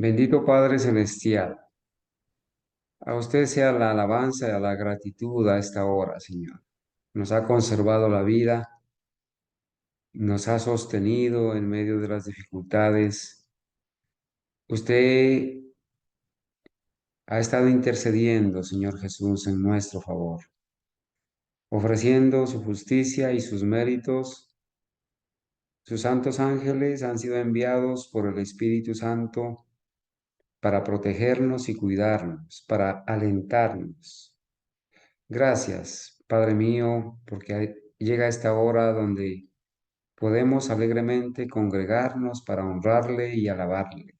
Bendito Padre Celestial, a usted sea la alabanza y la gratitud a esta hora, Señor. Nos ha conservado la vida, nos ha sostenido en medio de las dificultades. Usted ha estado intercediendo, Señor Jesús, en nuestro favor, ofreciendo su justicia y sus méritos. Sus santos ángeles han sido enviados por el Espíritu Santo para protegernos y cuidarnos, para alentarnos. Gracias, Padre mío, porque llega esta hora donde podemos alegremente congregarnos para honrarle y alabarle.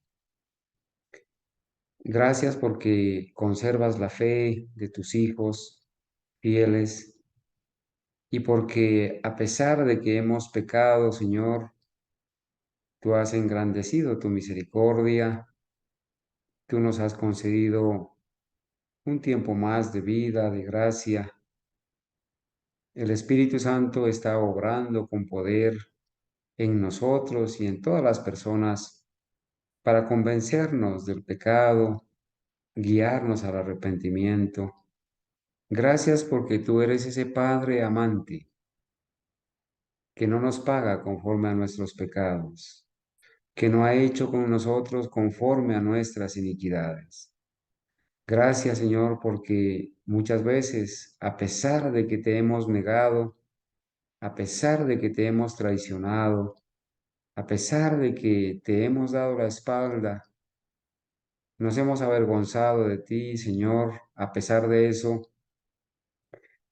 Gracias porque conservas la fe de tus hijos fieles y porque a pesar de que hemos pecado, Señor, tú has engrandecido tu misericordia, tú nos has concedido un tiempo más de vida, de gracia. El Espíritu Santo está obrando con poder en nosotros y en todas las personas para convencernos del pecado, guiarnos al arrepentimiento. Gracias porque tú eres ese Padre amante que no nos paga conforme a nuestros pecados, que no ha hecho con nosotros conforme a nuestras iniquidades. Gracias, Señor, porque muchas veces, a pesar de que te hemos negado, a pesar de que te hemos traicionado, a pesar de que te hemos dado la espalda, nos hemos avergonzado de ti, Señor. A pesar de eso,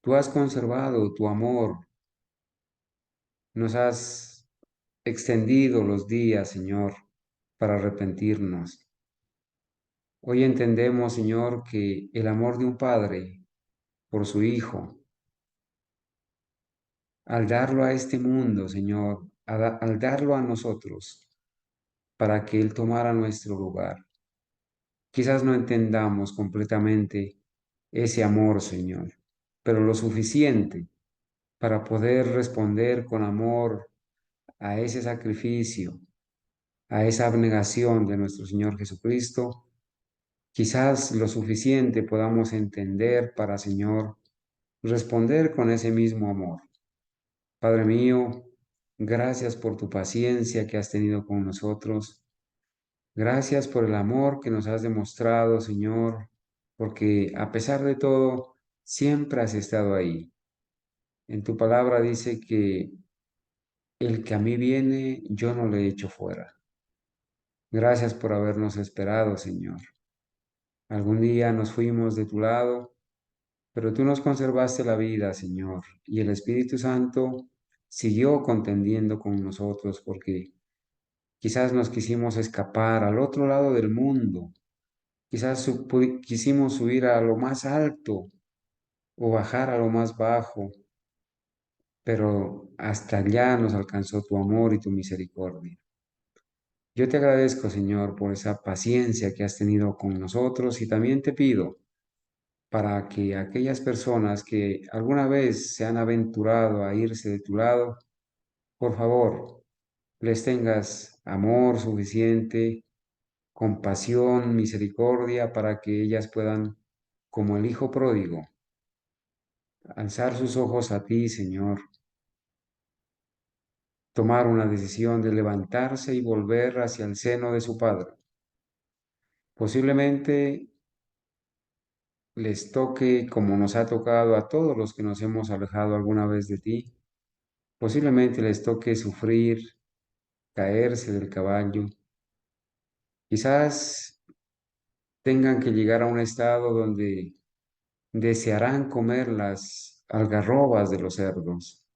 tú has conservado tu amor, nos has extendido los días, Señor, para arrepentirnos. Hoy entendemos, Señor, que el amor de un padre por su hijo, al darlo a este mundo, Señor, al darlo a nosotros, para que Él tomara nuestro lugar. Quizás no entendamos completamente ese amor, Señor, pero lo suficiente para poder responder con amor a ese sacrificio, a esa abnegación de nuestro Señor Jesucristo. Quizás lo suficiente podamos entender para, Señor, responder con ese mismo amor. Padre mío, gracias por tu paciencia que has tenido con nosotros. Gracias por el amor que nos has demostrado, Señor, porque a pesar de todo, siempre has estado ahí. En tu palabra dice que el que a mí viene, yo no le echo fuera. Gracias por habernos esperado, Señor. Algún día nos fuimos de tu lado, pero tú nos conservaste la vida, Señor, y el Espíritu Santo siguió contendiendo con nosotros porque quizás nos quisimos escapar al otro lado del mundo, quizás quisimos subir a lo más alto o bajar a lo más bajo, pero hasta allá nos alcanzó tu amor y tu misericordia. Yo te agradezco, Señor, por esa paciencia que has tenido con nosotros y también te pido para que aquellas personas que alguna vez se han aventurado a irse de tu lado, por favor, les tengas amor suficiente, compasión, misericordia, para que ellas puedan, como el Hijo pródigo, alzar sus ojos a ti, Señor, tomar una decisión de levantarse y volver hacia el seno de su Padre. Posiblemente les toque como nos ha tocado a todos los que nos hemos alejado alguna vez de ti. Posiblemente les toque sufrir, caerse del caballo. Quizás tengan que llegar a un estado donde desearán comer las algarrobas de los cerdos.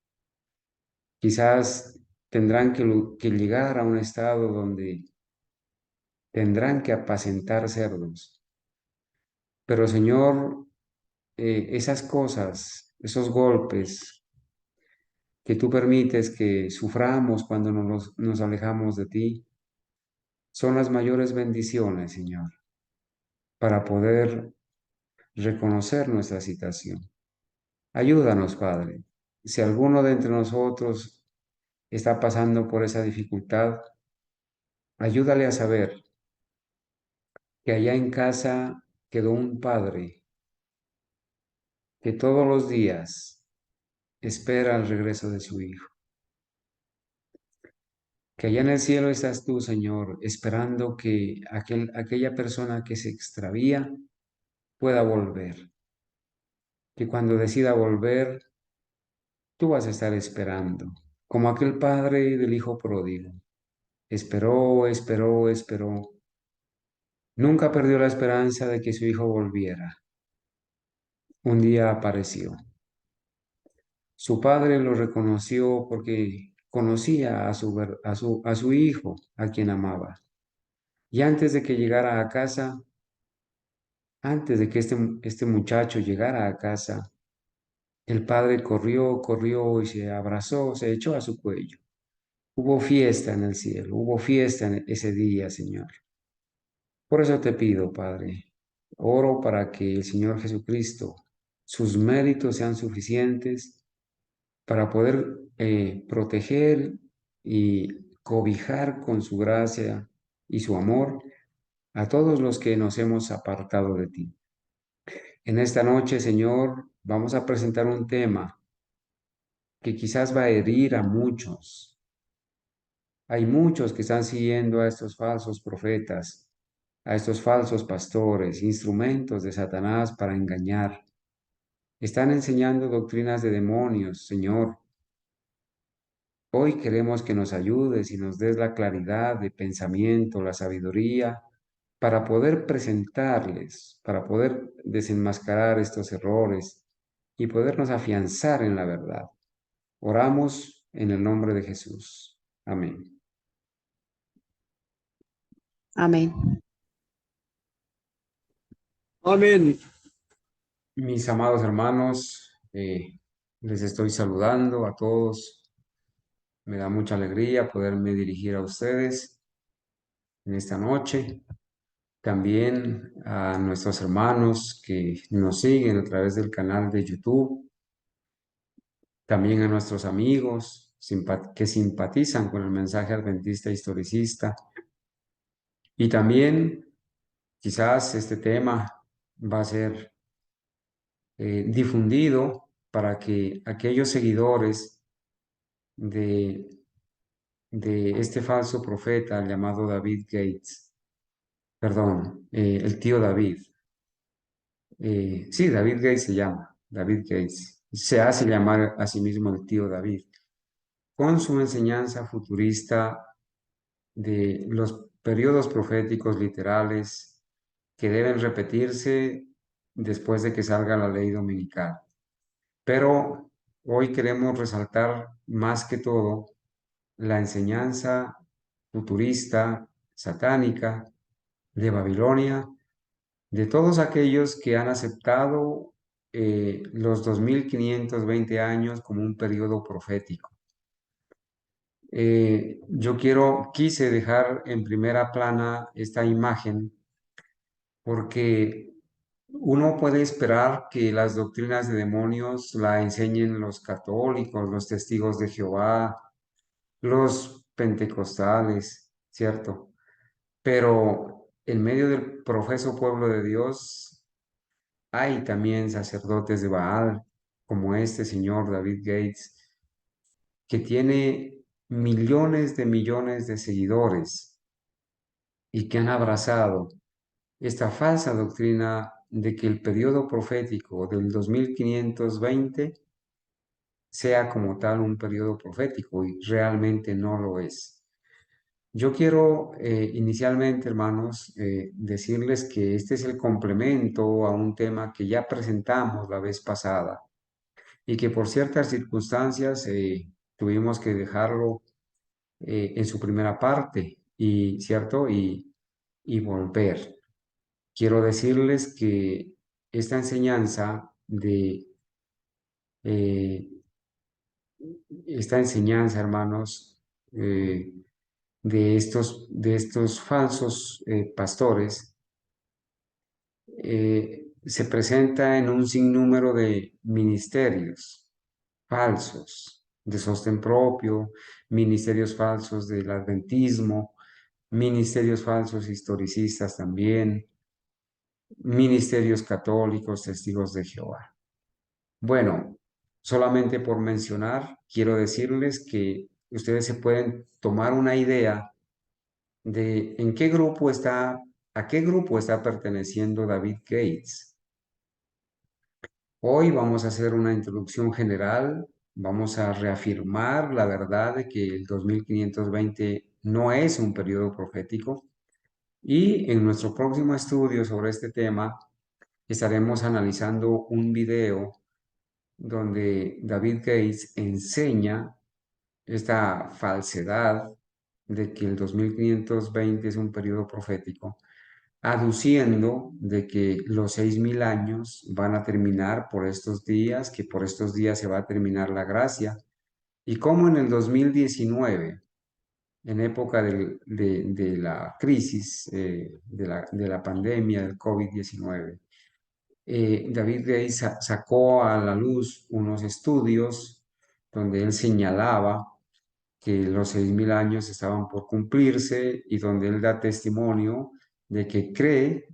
Quizás tendrán que llegar a un estado donde tendrán que apacentar cerdos. Pero Señor, esas cosas, esos golpes que tú permites que suframos cuando nos alejamos de ti, son las mayores bendiciones, Señor, para poder reconocer nuestra situación. Ayúdanos, Padre. Si alguno de entre nosotros está pasando por esa dificultad, ayúdale a saber que allá en casa quedó un padre que todos los días espera el regreso de su hijo. Que allá en el cielo estás tú, Señor, esperando que aquella persona que se extravía pueda volver. Que cuando decida volver, tú vas a estar esperando, como aquel padre del hijo pródigo. Esperó, esperó, esperó. Nunca perdió la esperanza de que su hijo volviera. Un día apareció. Su padre lo reconoció porque conocía a su hijo, a quien amaba. Y antes de que llegara a casa, antes de que este muchacho llegara a casa, el padre corrió, corrió y se abrazó, se echó a su cuello. Hubo fiesta en el cielo, hubo fiesta en ese día, Señor. Por eso te pido, Padre, oro para que el Señor Jesucristo, sus méritos sean suficientes para poder proteger y cobijar con su gracia y su amor a todos los que nos hemos apartado de ti. En esta noche, Señor, vamos a presentar un tema que quizás va a herir a muchos. Hay muchos que están siguiendo a estos falsos profetas, a estos falsos pastores, instrumentos de Satanás para engañar. Están enseñando doctrinas de demonios, Señor. Hoy queremos que nos ayudes y nos des la claridad de pensamiento, la sabiduría, para poder presentarles, para poder desenmascarar estos errores y podernos afianzar en la verdad. Oramos en el nombre de Jesús. Amén. Amén. Amén. Mis amados hermanos, les estoy saludando a todos. Me da mucha alegría poderme dirigir a ustedes en esta noche. También a nuestros hermanos que nos siguen a través del canal de YouTube. También a nuestros amigos que simpatizan con el mensaje adventista historicista. Y también quizás este tema va a ser difundido para que aquellos seguidores de, de este falso profeta llamado David Gates, perdón, el tío David, sí, David Gates se llama, David Gates, se hace llamar a sí mismo el tío David, con su enseñanza futurista de los periodos proféticos literales que deben repetirse después de que salga la ley dominical. Pero hoy queremos resaltar más que todo la enseñanza futurista, satánica, de Babilonia, de todos aquellos que han aceptado los 2520 años como un periodo profético. Quise dejar en primera plana esta imagen porque uno puede esperar que las doctrinas de demonios la enseñen los católicos, los testigos de Jehová, los pentecostales, ¿cierto? Pero en medio del profeso pueblo de Dios hay también sacerdotes de Baal, como este señor David Gates, que tiene millones de seguidores y que han abrazado esta falsa doctrina de que el periodo profético del 2520 sea como tal un periodo profético y realmente no lo es. Yo quiero inicialmente, hermanos, decirles que este es el complemento a un tema que ya presentamos la vez pasada y que por ciertas circunstancias tuvimos que dejarlo en su primera parte y, ¿cierto? Y volver. Quiero decirles que esta enseñanza eh, hermanos, de estos falsos pastores, se presenta en un sinnúmero de ministerios falsos de sostén propio, ministerios falsos del adventismo, ministerios falsos historicistas también, ministerios católicos, testigos de Jehová. Bueno, solamente por mencionar, quiero decirles que ustedes se pueden tomar una idea de en qué grupo está, a qué grupo está perteneciendo David Gates. Hoy vamos a hacer una introducción general, vamos a reafirmar la verdad de que el 2520 no es un periodo profético y en nuestro próximo estudio sobre este tema estaremos analizando un video donde David Gates enseña esta falsedad de que el 2520 es un periodo profético, aduciendo de que los 6000 años van a terminar por estos días, que por estos días se va a terminar la gracia, y como en el 2019, en época de la crisis, de la pandemia del COVID-19, David Gay sacó a la luz unos estudios donde él señalaba que los 6000 años estaban por cumplirse y donde él da testimonio de que cree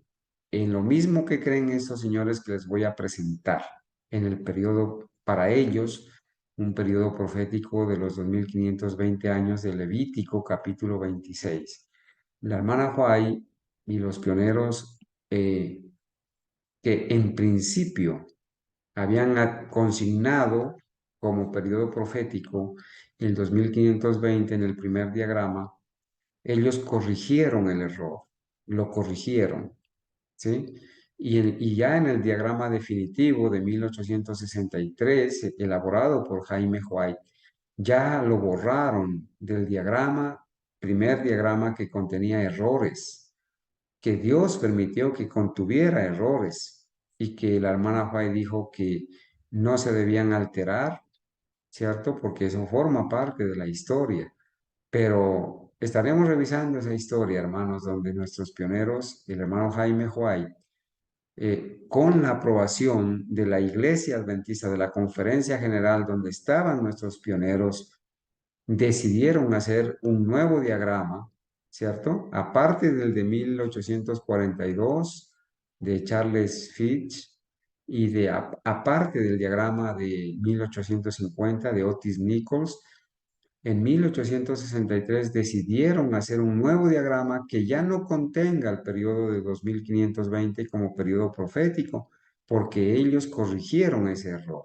en lo mismo que creen estos señores que les voy a presentar en el periodo, para ellos, un periodo profético de los 2520 años de Levítico capítulo 26. La hermana White y los pioneros que en principio habían consignado como periodo profético el 2520 en el primer diagrama, ellos corrigieron el error, lo corrigieron, ¿sí? Y ya en el diagrama definitivo de 1863, elaborado por Jaime White, ya lo borraron del diagrama, primer diagrama que contenía errores, que Dios permitió que contuviera errores y que la hermana White dijo que no se debían alterar, ¿cierto? Porque eso forma parte de la historia. Pero estaremos revisando esa historia, hermanos, donde nuestros pioneros, el hermano Jaime White, con la aprobación de la Iglesia Adventista, de la Conferencia General, donde estaban nuestros pioneros, decidieron hacer un nuevo diagrama, ¿cierto? Aparte del de 1842 de Charles Fitch y aparte del diagrama de 1850 de Otis Nichols, en 1863 decidieron hacer un nuevo diagrama que ya no contenga el periodo de 2520 como periodo profético, porque ellos corrigieron ese error.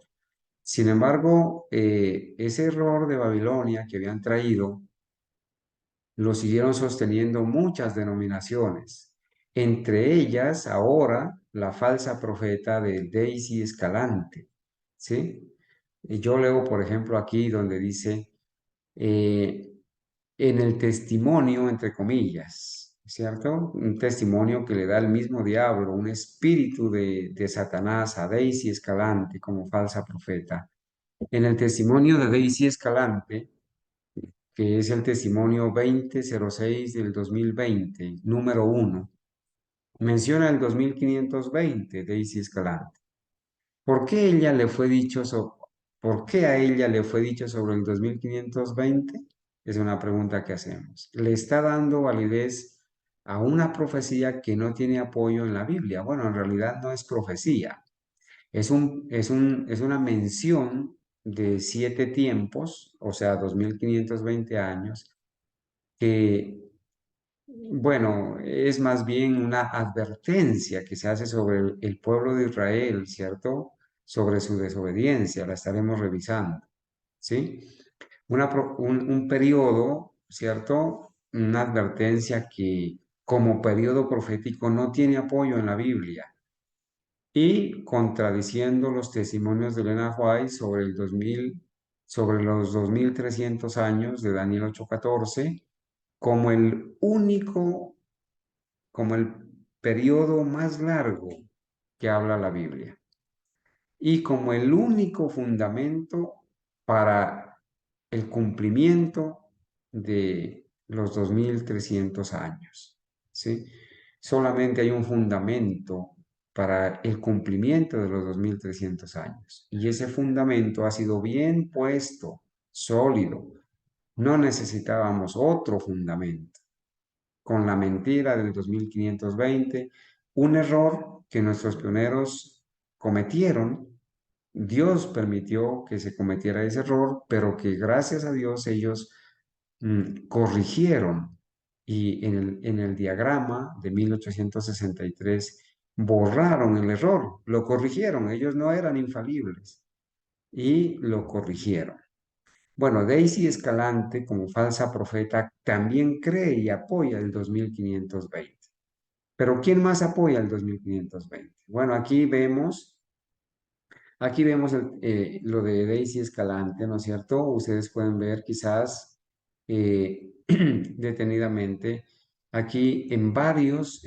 Sin embargo, ese error de Babilonia que habían traído lo siguieron sosteniendo muchas denominaciones, entre ellas ahora la falsa profeta de Daisy Escalante, ¿sí? Y yo leo, por ejemplo, aquí donde dice, eh, en el testimonio, entre comillas, ¿cierto? Un testimonio que le da el mismo diablo, un espíritu de Satanás a Daisy Escalante como falsa profeta. En el testimonio de Daisy Escalante, que es el testimonio 2006 del 2020, número 1, menciona el 2520, Daisy Escalante. ¿Por qué ella le fue dicho ¿Por qué a ella le fue dicho sobre el 2520? Es una pregunta que hacemos. Le está dando validez a una profecía que no tiene apoyo en la Biblia. Bueno, en realidad no es profecía. Es una mención de 7 tiempos, o sea, 2520 años, que, bueno, es más bien una advertencia que se hace sobre el pueblo de Israel, ¿cierto? Sobre su desobediencia, la estaremos revisando, ¿sí? Un periodo, ¿cierto? Una advertencia que como periodo profético no tiene apoyo en la Biblia y contradiciendo los testimonios de Elena White sobre el 2000, sobre los 2300 años de Daniel 8:14 como el único, como el periodo más largo que habla la Biblia y como el único fundamento para el cumplimiento de los 2300 años, ¿sí? Solamente hay un fundamento para el cumplimiento de los 2300 años y ese fundamento ha sido bien puesto, sólido. No necesitábamos otro fundamento con la mentira del 2520, un error que nuestros pioneros cometieron. Dios permitió que se cometiera ese error, pero que gracias a Dios ellos corrigieron y en el diagrama de 1863 borraron el error, lo corrigieron, ellos no eran infalibles y lo corrigieron. Bueno, Daisy Escalante, como falsa profeta, también cree y apoya el 2520. Pero ¿quién más apoya el 2520? Bueno, aquí vemos lo de Daisy Escalante, ¿no es cierto? Ustedes pueden ver quizás detenidamente aquí en varios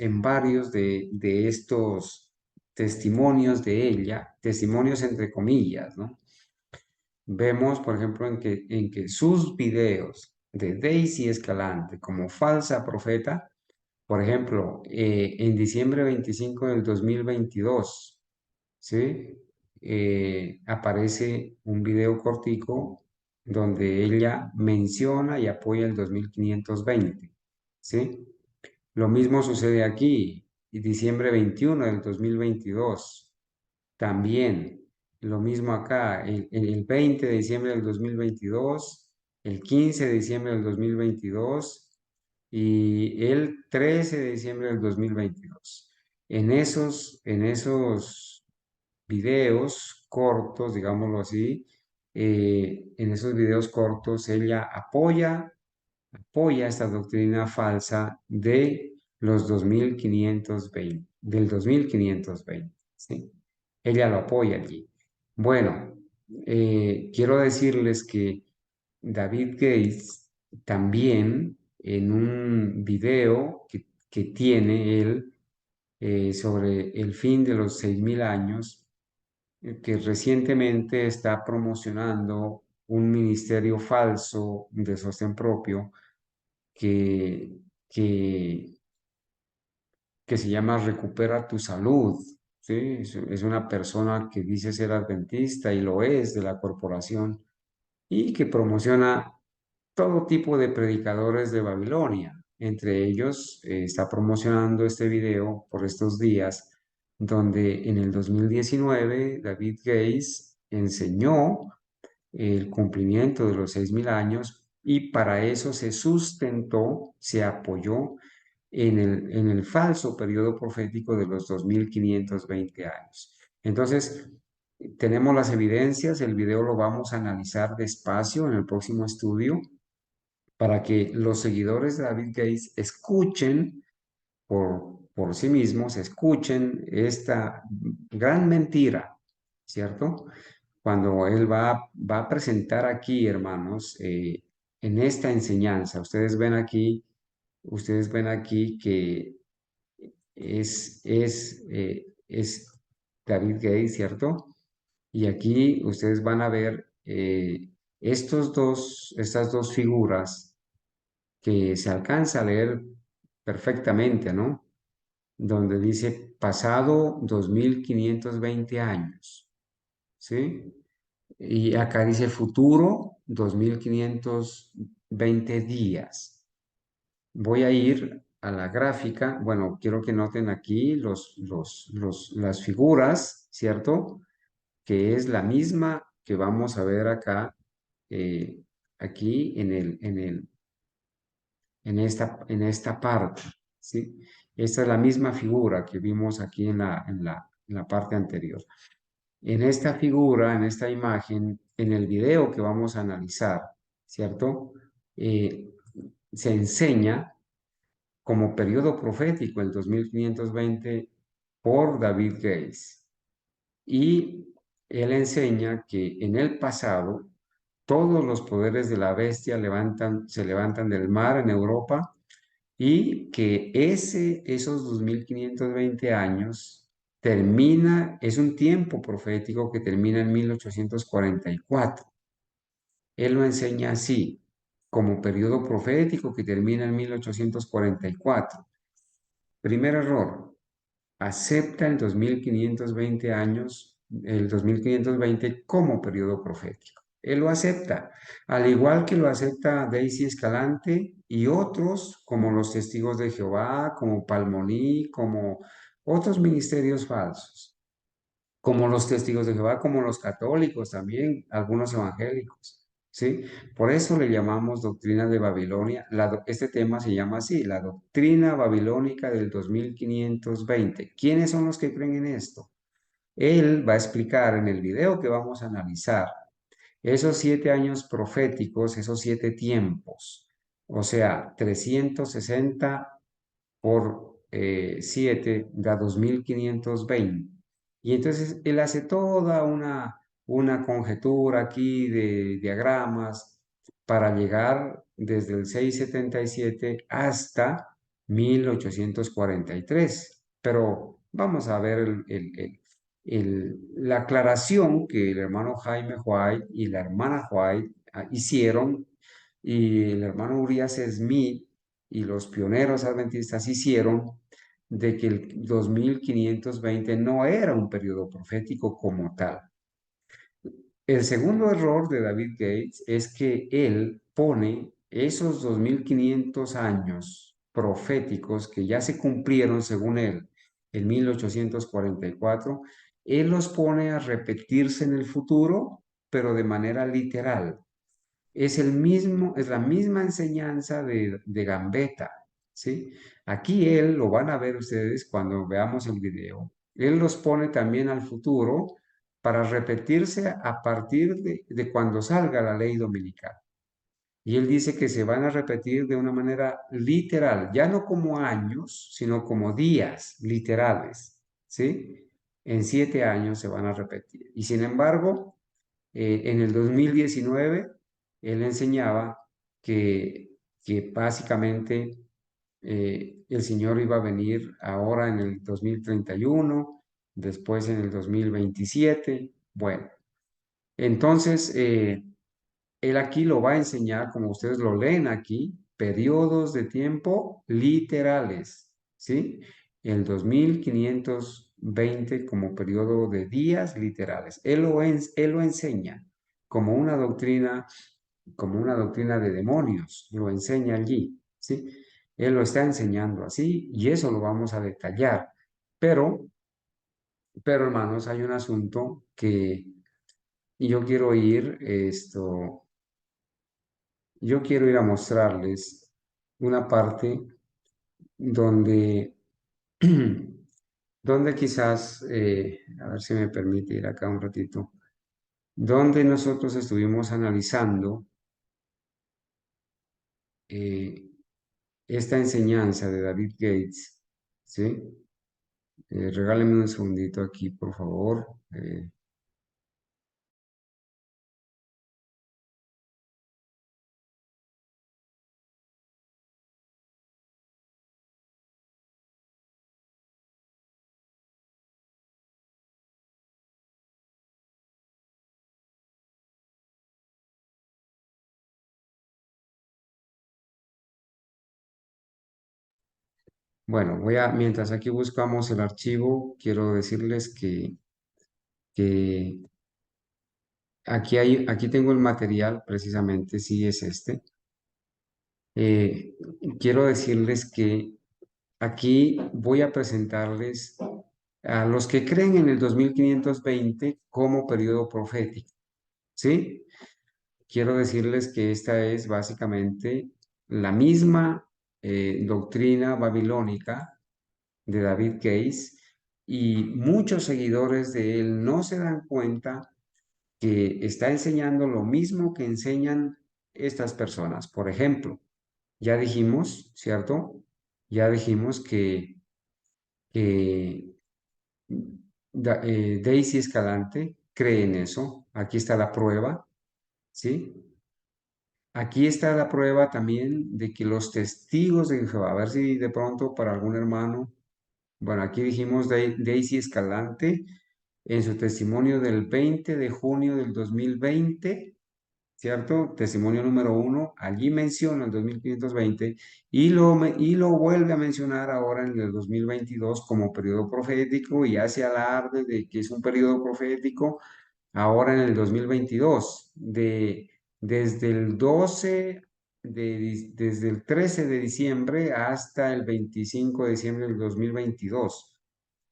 de estos testimonios de ella, testimonios entre comillas, ¿no? Vemos, por ejemplo, en que sus videos de Daisy Escalante como falsa profeta, por ejemplo, en diciembre 25 del 2022, ¿sí? Aparece un video cortico donde ella menciona y apoya el 2520, ¿sí? Lo mismo sucede aquí, y diciembre 21 del 2022, también. Lo mismo acá, el 20 de diciembre del 2022, el 15 de diciembre del 2022 y el 13 de diciembre del 2022. En esos videos cortos, digámoslo así, en esos videos cortos ella apoya esta doctrina falsa de los 2520, del 2520, ¿sí? Ella lo apoya allí. Bueno, quiero decirles que David Gates también en un video que tiene él sobre el fin de los 6000 años, que recientemente está promocionando un ministerio falso de sostén propio que, que, que se llama Recupera tu Salud. ¿Sí? Es una persona que dice ser adventista y lo es de la corporación y que promociona todo tipo de predicadores de Babilonia. Entre ellos está promocionando este video por estos días, donde en el 2019 David Gates enseñó el cumplimiento de los 6000 años y para eso se sustentó, se apoyó en el falso periodo profético de los 2520 años. Entonces, tenemos las evidencias, el video lo vamos a analizar despacio en el próximo estudio para que los seguidores de David Gates escuchen por sí mismos, escuchen esta gran mentira, ¿cierto? Cuando él va a presentar aquí, hermanos, en esta enseñanza, ustedes ven aquí que es David Gates, ¿cierto? Y aquí ustedes van a ver estas dos figuras que se alcanza a leer perfectamente, ¿no? Donde dice pasado 2520 años, ¿sí? Y acá dice futuro 2520 días. Voy a ir a la gráfica. Bueno, quiero que noten aquí las figuras, ¿cierto? Que es la misma que vamos a ver acá, eh, aquí en esta parte, ¿sí? Esta es la misma figura que vimos aquí en la parte anterior. En esta figura, en esta imagen, en el video que vamos a analizar, ¿cierto? Eh, Se enseña como periodo profético el 2520 por David Gates. Y él enseña que en el pasado todos los poderes de la bestia se levantan del mar en Europa y que esos 2520 años es un tiempo profético que termina en 1844. Él lo enseña así, como periodo profético que termina en 1844. Primer error, acepta el 2520 como periodo profético. Él lo acepta, al igual que lo acepta Daisy Escalante y otros como los Testigos de Jehová, como Palmoni, como otros ministerios falsos, como los testigos de Jehová, como los católicos también, algunos evangélicos, ¿sí? Por eso le llamamos doctrina de Babilonia. Este tema se llama así, la doctrina babilónica del 2520. ¿Quiénes son los que creen en esto? Él va a explicar en el video que vamos a analizar esos 7 años proféticos, esos 7 tiempos, o sea, 360 por 7 da 2520. Y entonces él hace toda una conjetura aquí de diagramas para llegar desde el 677 hasta 1843. Pero vamos a ver la aclaración que el hermano Jaime White y la hermana White hicieron, y el hermano Urias Smith y los pioneros adventistas hicieron, de que el 2520 no era un periodo profético como tal. El segundo error de David Gates es que él pone esos 2500 años proféticos que ya se cumplieron según él en 1844, él los pone a repetirse en el futuro, pero de manera literal. Es la misma enseñanza de Gambetta, ¿sí? Aquí él, lo van a ver ustedes cuando veamos el video, él los pone también al futuro para repetirse a partir de cuando salga la ley dominical. Y él dice que se van a repetir de una manera literal, ya no como años, sino como días literales, ¿sí? En 7 años se van a repetir. Y sin embargo, en el 2019, él enseñaba que básicamente el Señor iba a venir ahora en el 2031, después en el 2027. Bueno, entonces él aquí lo va a enseñar, como ustedes lo leen aquí, periodos de tiempo literales, ¿sí? El 2520 como periodo de días literales. Él lo enseña como una doctrina, como una doctrina de demonios, lo enseña allí, ¿sí? Él lo está enseñando así y eso lo vamos a detallar. Pero, pero hermanos, hay un asunto que yo quiero yo quiero ir a mostrarles una parte donde, donde quizás, a ver si me permite ir acá un ratito, donde nosotros estuvimos analizando eh, esta enseñanza de David Gates, ¿sí? Regálenme un segundito aquí, por favor. Bueno, mientras aquí buscamos el archivo, quiero decirles que aquí tengo el material, precisamente, sí es este. Eh, Quiero decirles que aquí voy a presentarles a los que creen en el 2520 como periodo profético, ¿sí? Quiero decirles que esta es básicamente la misma doctrina babilónica de David Case, y muchos seguidores de él no se dan cuenta que está enseñando lo mismo que enseñan estas personas. Por ejemplo, ya dijimos, ¿cierto? Ya dijimos que Daisy Escalante cree en eso. Aquí está la prueba, ¿sí? Aquí está la prueba también de que los testigos de Jehová, a ver si de pronto para algún hermano, bueno, aquí dijimos Daisy Escalante en su testimonio del 20 de junio del 2020, ¿cierto? Testimonio número 1, allí menciona el 2520 y lo vuelve a mencionar ahora en el 2022 como periodo profético, y hace alarde de que es un periodo profético ahora en el 2022, desde el 12, desde el 13 de diciembre hasta el 25 de diciembre del 2022.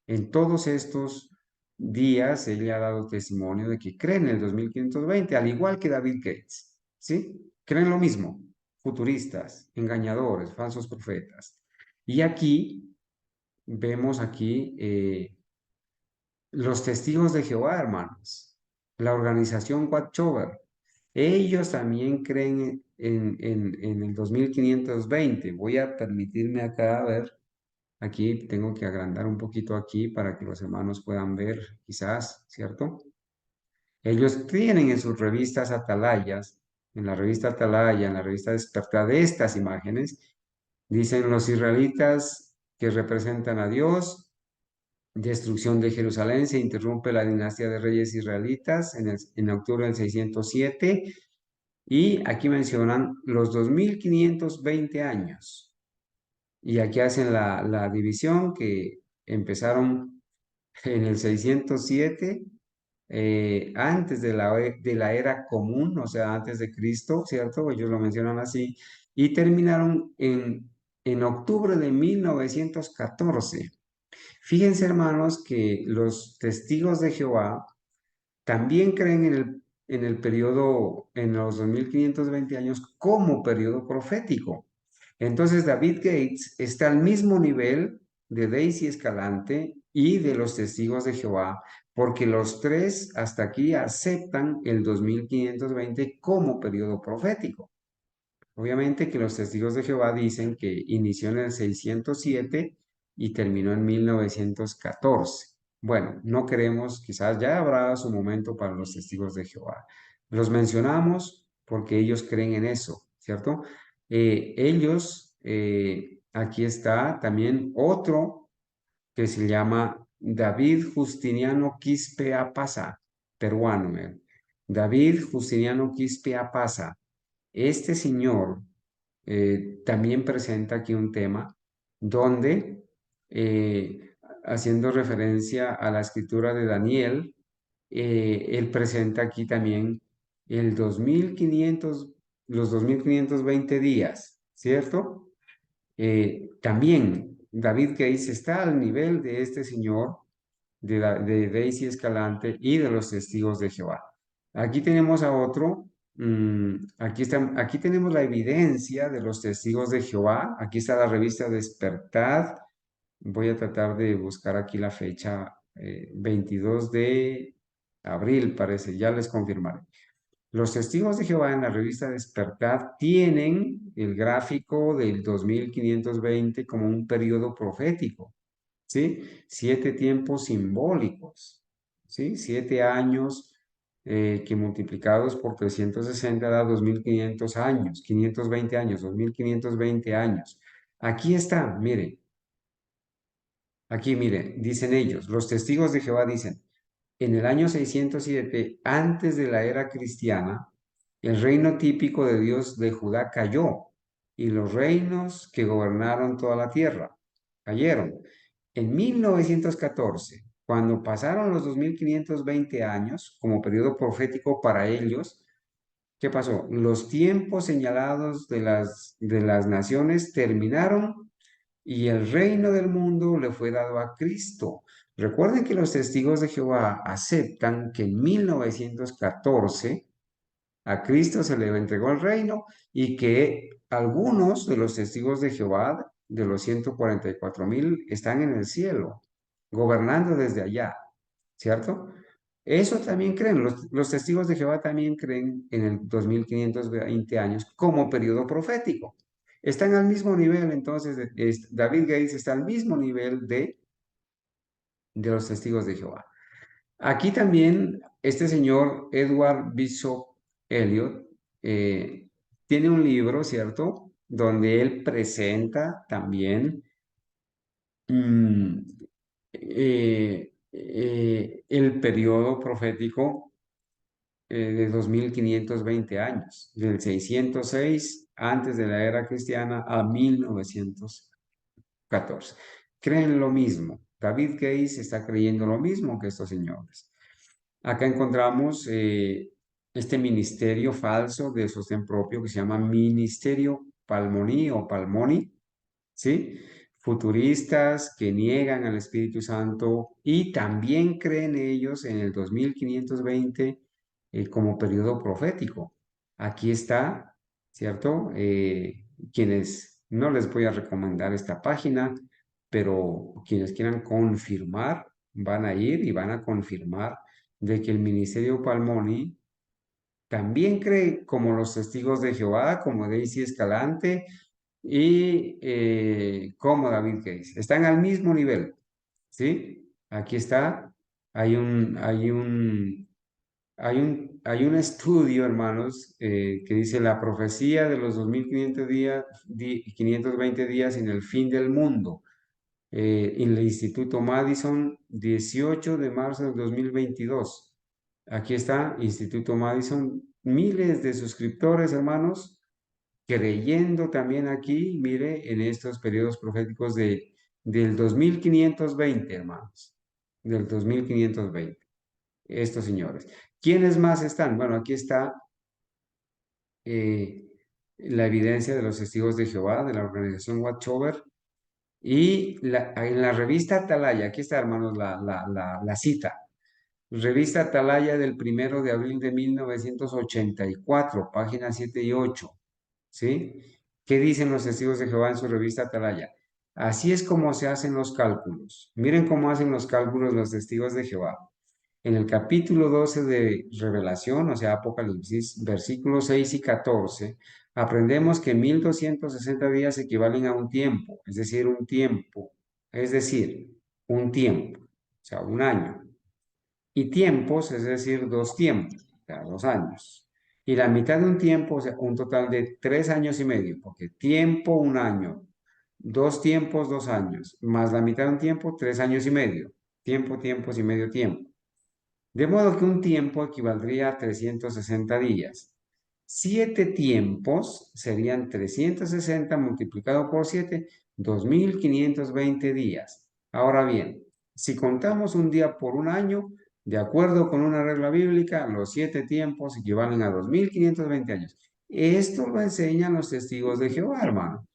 En todos estos días, ella ha dado testimonio de que cree en el 2520, al igual que David Gates, ¿sí? Creen lo mismo, futuristas, engañadores, falsos profetas. Y aquí vemos aquí los testigos de Jehová, hermanos, la organización Watchtower. Ellos también creen en el 2520. Voy a permitirme acá, a ver, aquí tengo que agrandar un poquito aquí para que los hermanos puedan ver, quizás, ¿cierto? Ellos tienen en sus revistas atalayas, en la revista Atalaya, en la revista Despertar, de estas imágenes, dicen los israelitas que representan a Dios, destrucción de Jerusalén, se interrumpe la dinastía de reyes israelitas en octubre del 607, y aquí mencionan los 2520 años. Y aquí hacen la división que empezaron en el 607, antes de la era común, o sea, antes de Cristo, ¿cierto? Ellos lo mencionan así, y terminaron en octubre de 1914. Fíjense, hermanos, que los testigos de Jehová también creen en el periodo, en los 2520 años como periodo profético. Entonces, David Gates está al mismo nivel de Daisy Escalante y de los testigos de Jehová, porque los tres hasta aquí aceptan el 2520 como periodo profético. Obviamente que los testigos de Jehová dicen que inició en el 607 y terminó en 1914. Bueno, no queremos, quizás ya habrá su momento para los testigos de Jehová. Los mencionamos porque ellos creen en eso, ¿cierto? Aquí está también otro que se llama David Justiniano Quispe Apasa, peruano. David Justiniano Quispe Apasa. Este señor también presenta aquí un tema donde, haciendo referencia a la escritura de Daniel, él presenta aquí también el 2500, los 2520 días, ¿cierto? También David Gates está al nivel de este señor, de Daisy Escalante y de los testigos de Jehová. Aquí tenemos a otro, aquí tenemos la evidencia de los testigos de Jehová. Aquí está la revista Despertad. Voy a tratar de buscar aquí la fecha, 22 de abril, parece, ya les confirmaré. Los testigos de Jehová en la revista Despertad tienen el gráfico del 2520 como un periodo profético, ¿sí? 7 tiempos simbólicos, ¿sí? 7 años, que multiplicados por 360 da 2500 años, 520 años, 2520 años. Aquí está, mire, aquí mire, dicen ellos, los testigos de Jehová dicen, en el año 607, antes de la era cristiana, el reino típico de Dios de Judá cayó y los reinos que gobernaron toda la tierra cayeron. En 1914, cuando pasaron los 2520 años como periodo profético para ellos, ¿qué pasó? Los tiempos señalados de las naciones terminaron y el reino del mundo le fue dado a Cristo. Recuerden que los testigos de Jehová aceptan que en 1914 a Cristo se le entregó el reino y que algunos de los testigos de Jehová, de los 144,000, están en el cielo, gobernando desde allá, ¿cierto? Eso también creen, los testigos de Jehová también creen en el 2520 años como periodo profético. Están al mismo nivel, entonces, David Gates está al mismo nivel de los testigos de Jehová. Aquí también este señor Edward Bishop Elliot tiene un libro, ¿cierto? Donde él presenta también el periodo profético de 2520 años, del 606 antes de la era cristiana a 1914. Creen lo mismo. David Gates está creyendo lo mismo que estos señores. Acá encontramos este ministerio falso de sostén propio que se llama Ministerio Palmoni o Palmoni, ¿sí? futuristas que niegan al Espíritu Santo y también creen ellos en el 2520 como periodo profético. Aquí está, ¿cierto? Quienes no les voy a recomendar esta página, pero quienes quieran confirmar, van a ir y van a confirmar de que el Ministerio Palmoni también cree como los testigos de Jehová, como Daisy Escalante y como David Case. Están al mismo nivel, ¿sí? Aquí está. Hay un estudio, hermanos, que dice la profecía de los 2520 días en el fin del mundo. En el Instituto Madison, 18 de marzo del 2022. Aquí está, Instituto Madison, miles de suscriptores, hermanos, creyendo también aquí, mire, en estos periodos proféticos del 2520, hermanos, del 2520, estos señores. ¿Quiénes más están? Bueno, aquí está eh, la evidencia de los testigos de Jehová, de la organización Watchover, y en la revista Atalaya, aquí está, hermanos, la cita. Revista Atalaya del 1 de abril de 1984, páginas 7 y 8. ¿Sí? ¿Qué dicen los testigos de Jehová en su revista Atalaya? Así es como se hacen los cálculos. Miren cómo hacen los cálculos los testigos de Jehová. En el capítulo 12 de Revelación, o sea, Apocalipsis, versículos 6 y 14, aprendemos que 1260 días equivalen a un tiempo, es decir, un tiempo, o sea, un año. Y tiempos, es decir, dos tiempos, o sea, 2 años. Y la mitad de un tiempo, o sea, un total de 3 años y medio, porque tiempo, un año, dos tiempos, 2 años, más la mitad de un tiempo, 3 años y medio. Tiempo, tiempos y medio tiempo. De modo que un tiempo equivaldría a 360 días. 7 tiempos serían 360 multiplicado por 7, 2520 días. Ahora bien, si contamos un día por un año, de acuerdo con una regla bíblica, los 7 tiempos equivalen a 2520 años. Esto lo enseñan los testigos de Jehová, hermano,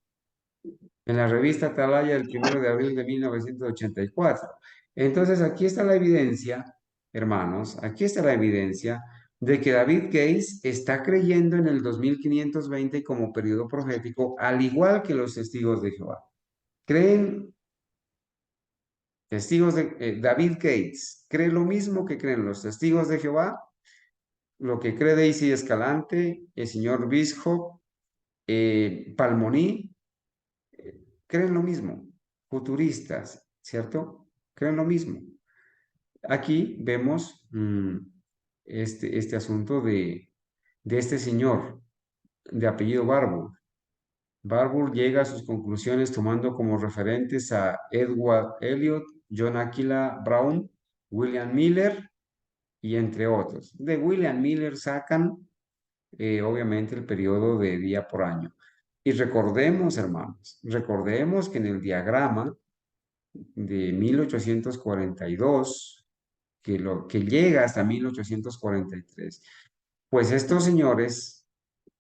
en la revista Atalaya del 1 de abril de 1984. Entonces, aquí está la evidencia, hermanos, aquí está la evidencia de que David Case está creyendo en el 2520 como periodo profético, al igual que los testigos de Jehová. Creen, David Gates cree lo mismo que creen los testigos de Jehová, lo que cree Daisy Escalante, el señor Bishop, Palmoni, creen lo mismo, futuristas, ¿cierto? Creen lo mismo. Aquí vemos este asunto de este señor de apellido Barbour. Barbour llega a sus conclusiones tomando como referentes a Edward Elliot, John Aquila Brown, William Miller y entre otros. De William Miller sacan obviamente el periodo de día por año. Y recordemos, hermanos, recordemos que en el diagrama de 1842, que llega hasta 1843, pues estos señores,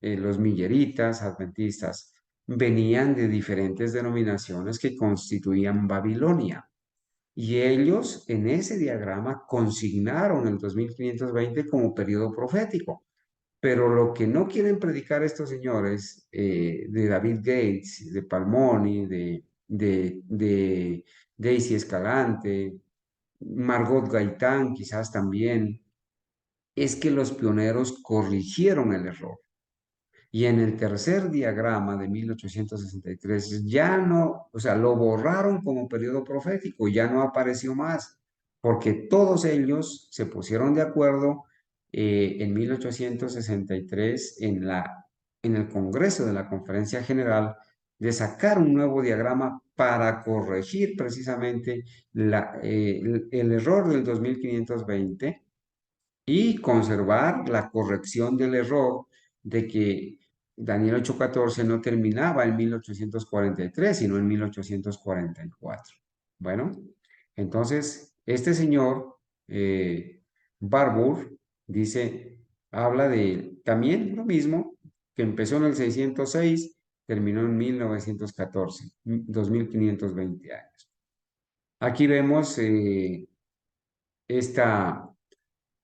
los milleritas, adventistas, venían de diferentes denominaciones que constituían Babilonia. Y ellos en ese diagrama consignaron el 2520 como periodo profético. Pero lo que no quieren predicar estos señores de David Gates, de Palmoni, de Daisy Escalante, Margot Gaitán quizás también, es que los pioneros corrigieron el error. Y en el tercer diagrama de 1863 ya no, o sea, lo borraron como periodo profético, ya no apareció más, porque todos ellos se pusieron de acuerdo en 1863 en el Congreso de la Conferencia General de sacar un nuevo diagrama para corregir precisamente el error del 2520 y conservar la corrección del error de que Daniel 8:14 no terminaba en 1843, sino en 1844. Bueno, entonces, este señor, Barbour, dice, habla de también lo mismo, que empezó en el 606 terminó en 1914, 2520 años. Aquí vemos esta,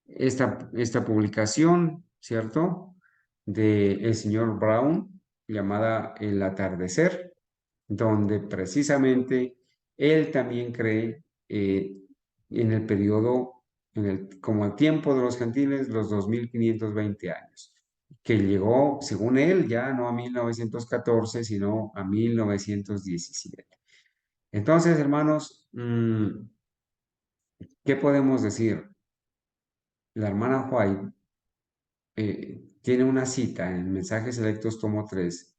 esta publicación, ¿cierto? De el señor Brown, llamada El atardecer, donde precisamente él también cree en el periodo, como el tiempo de los gentiles, los 2520 años, que llegó, según él, ya no a 1914, sino a 1917. Entonces, hermanos, ¿qué podemos decir? La hermana White tiene una cita en Mensajes Selectos, tomo 3,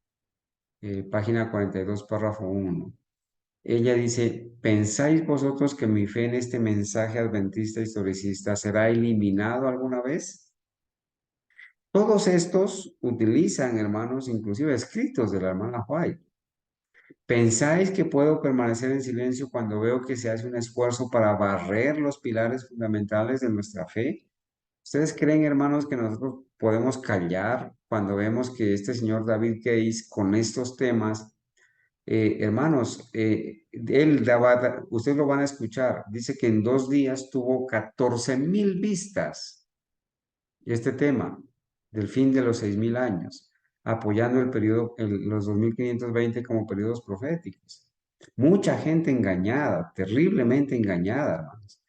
página 42, párrafo 1. Ella dice, ¿pensáis vosotros que mi fe en este mensaje adventista historicista será eliminado alguna vez? Todos estos utilizan, hermanos, inclusive escritos de la hermana White. ¿Pensáis que puedo permanecer en silencio cuando veo que se hace un esfuerzo para barrer los pilares fundamentales de nuestra fe? ¿Ustedes creen, hermanos, que nosotros podemos callar cuando vemos que este señor David Case con estos temas, hermanos, ustedes lo van a escuchar, dice que en 2 días tuvo 14,000 vistas este tema del fin de los 6,000 años, apoyando el periodo, los 2520 como periodos proféticos. Mucha gente engañada, terriblemente engañada, hermanos.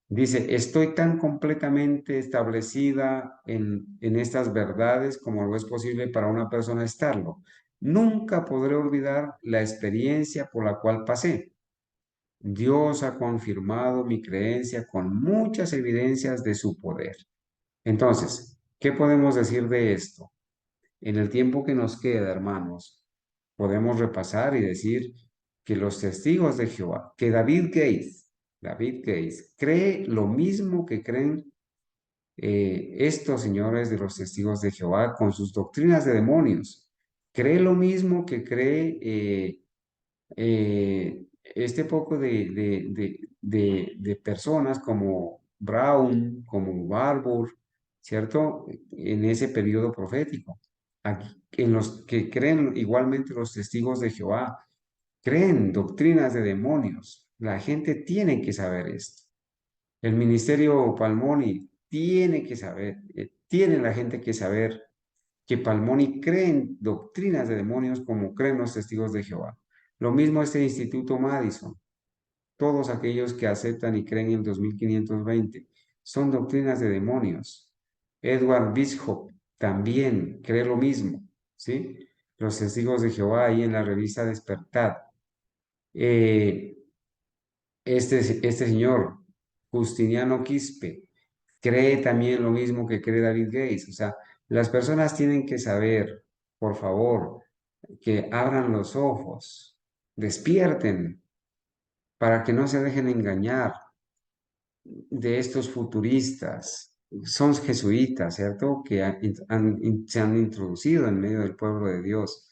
Dice, estoy tan completamente establecida en estas verdades como lo es posible para una persona estarlo. Nunca podré olvidar la experiencia por la cual pasé. Dios ha confirmado mi creencia con muchas evidencias de su poder. Entonces, ¿qué podemos decir de esto? En el tiempo que nos queda, hermanos, podemos repasar y decir que los testigos de Jehová, que David Gates, cree lo mismo que creen estos señores de los testigos de Jehová con sus doctrinas de demonios. Cree lo mismo que cree este poco de personas como Brown, como Barbour, ¿cierto? En ese periodo profético. Aquí, en los que creen igualmente los testigos de Jehová, creen doctrinas de demonios. La gente tiene que saber esto. El ministerio Palmoni tiene que saber, tiene la gente que saber que Palmoni cree en doctrinas de demonios como creen los testigos de Jehová. Lo mismo este Instituto Madison. Todos aquellos que aceptan y creen en 2520 son doctrinas de demonios. Edward Bishop también cree lo mismo, ¿sí? Los testigos de Jehová ahí en la revista Despertad. Eh, este señor, Justiniano Quispe, cree también lo mismo que cree David Gates. O sea, las personas tienen que saber, por favor, que abran los ojos, despierten, para que no se dejen engañar de estos futuristas. Son jesuitas, ¿cierto? Que se han introducido en medio del pueblo de Dios.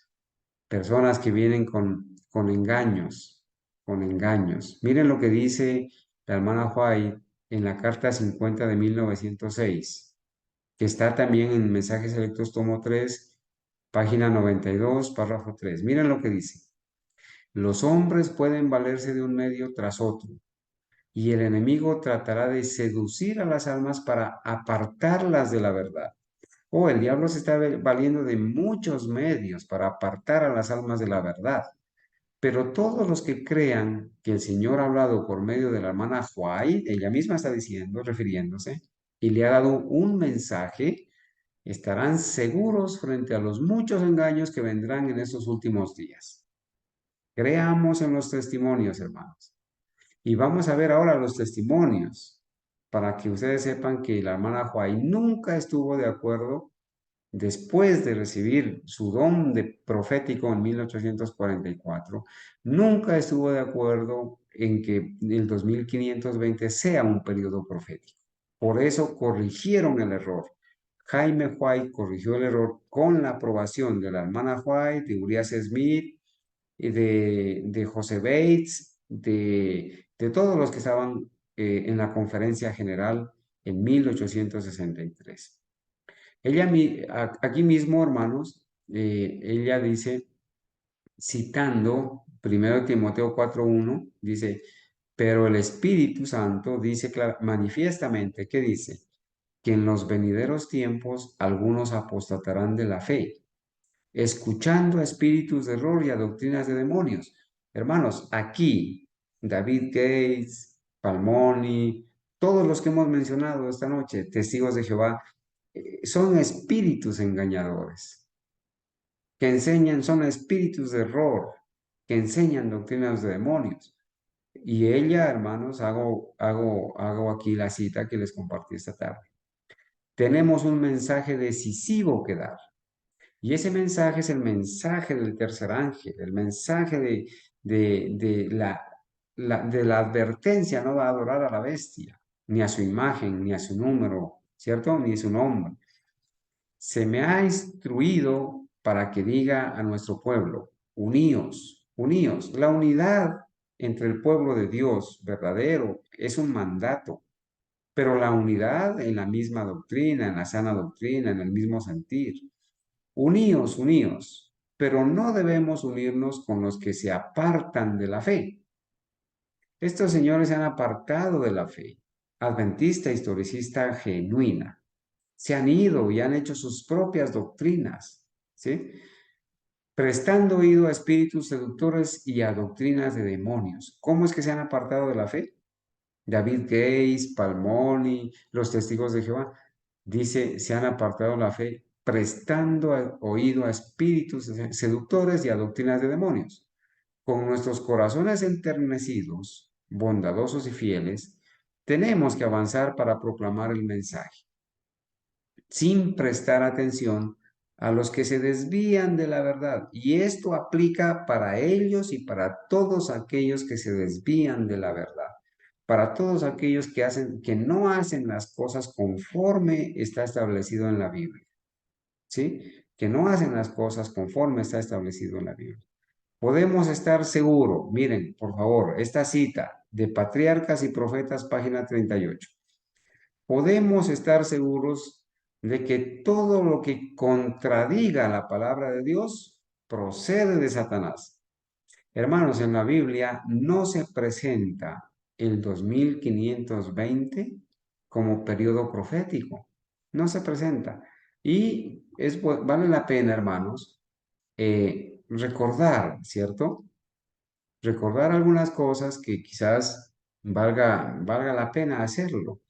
Personas que vienen con engaños, con engaños. Miren lo que dice la hermana White en la carta 50 de 1906, que está también en Mensajes Selectos, tomo 3, página 92, párrafo 3. Miren lo que dice. Los hombres pueden valerse de un medio tras otro, y el enemigo tratará de seducir a las almas para apartarlas de la verdad. Oh, el diablo se está valiendo de muchos medios para apartar a las almas de la verdad. Pero todos los que crean que el Señor ha hablado por medio de la hermana White, ella misma está diciendo, refiriéndose, y le ha dado un mensaje, estarán seguros frente a los muchos engaños que vendrán en estos últimos días. Creamos en los testimonios, hermanos. Y vamos a ver ahora los testimonios para que ustedes sepan que la hermana White nunca estuvo de acuerdo después de recibir su don de profético en 1844, nunca estuvo de acuerdo en que el 2520 sea un periodo profético. Por eso corrigieron el error. Jaime White corrigió el error con la aprobación de la hermana White, de Urias Smith, de José Bates, de todos los que estaban en la conferencia general en 1863. Ella, aquí mismo, hermanos, ella dice citando 1 Timoteo 4:1, dice, pero el Espíritu Santo dice manifiestamente, ¿qué dice? Que en los venideros tiempos algunos apostatarán de la fe, escuchando a espíritus de error y a doctrinas de demonios. Hermanos, aquí David Gates, Palmoni, todos los que hemos mencionado esta noche, testigos de Jehová, son espíritus engañadores que enseñan, son espíritus de error, que enseñan doctrinas de demonios. Y ella, hermanos, hago aquí la cita que les compartí esta tarde. Tenemos un mensaje decisivo que dar. Y ese mensaje es el mensaje del tercer ángel, el mensaje de la advertencia, no va a adorar a la bestia, ni a su imagen, ni a su número, ¿cierto? Ni a su nombre. Se me ha instruido para que diga a nuestro pueblo, uníos, uníos. La unidad entre el pueblo de Dios verdadero es un mandato, pero la unidad en la misma doctrina, en la sana doctrina, en el mismo sentir. Uníos, uníos, pero no debemos unirnos con los que se apartan de la fe. Estos señores se han apartado de la fe, adventista, historicista genuina. Se han ido y han hecho sus propias doctrinas, ¿sí? Prestando oído a espíritus seductores y a doctrinas de demonios. ¿Cómo es que se han apartado de la fe? David Gates, Palmoni, los testigos de Jehová, dice, se han apartado de la fe prestando oído a espíritus seductores y a doctrinas de demonios. Con nuestros corazones enternecidos, bondadosos y fieles, tenemos que avanzar para proclamar el mensaje sin prestar atención a los que se desvían de la verdad. Y esto aplica para ellos y para todos aquellos que se desvían de la verdad. Para todos aquellos que no hacen las cosas conforme está establecido en la Biblia. ¿Sí? Que no hacen las cosas conforme está establecido en la Biblia. Podemos estar seguros, miren, por favor, esta cita de Patriarcas y Profetas, página 38. Podemos estar seguros de que todo lo que contradiga la palabra de Dios procede de Satanás. Hermanos, en la Biblia no se presenta el 2520 como periodo profético. No se presenta. Y vale la pena, hermanos, recordar, ¿cierto? Recordar algunas cosas que quizás valga la pena hacerlo.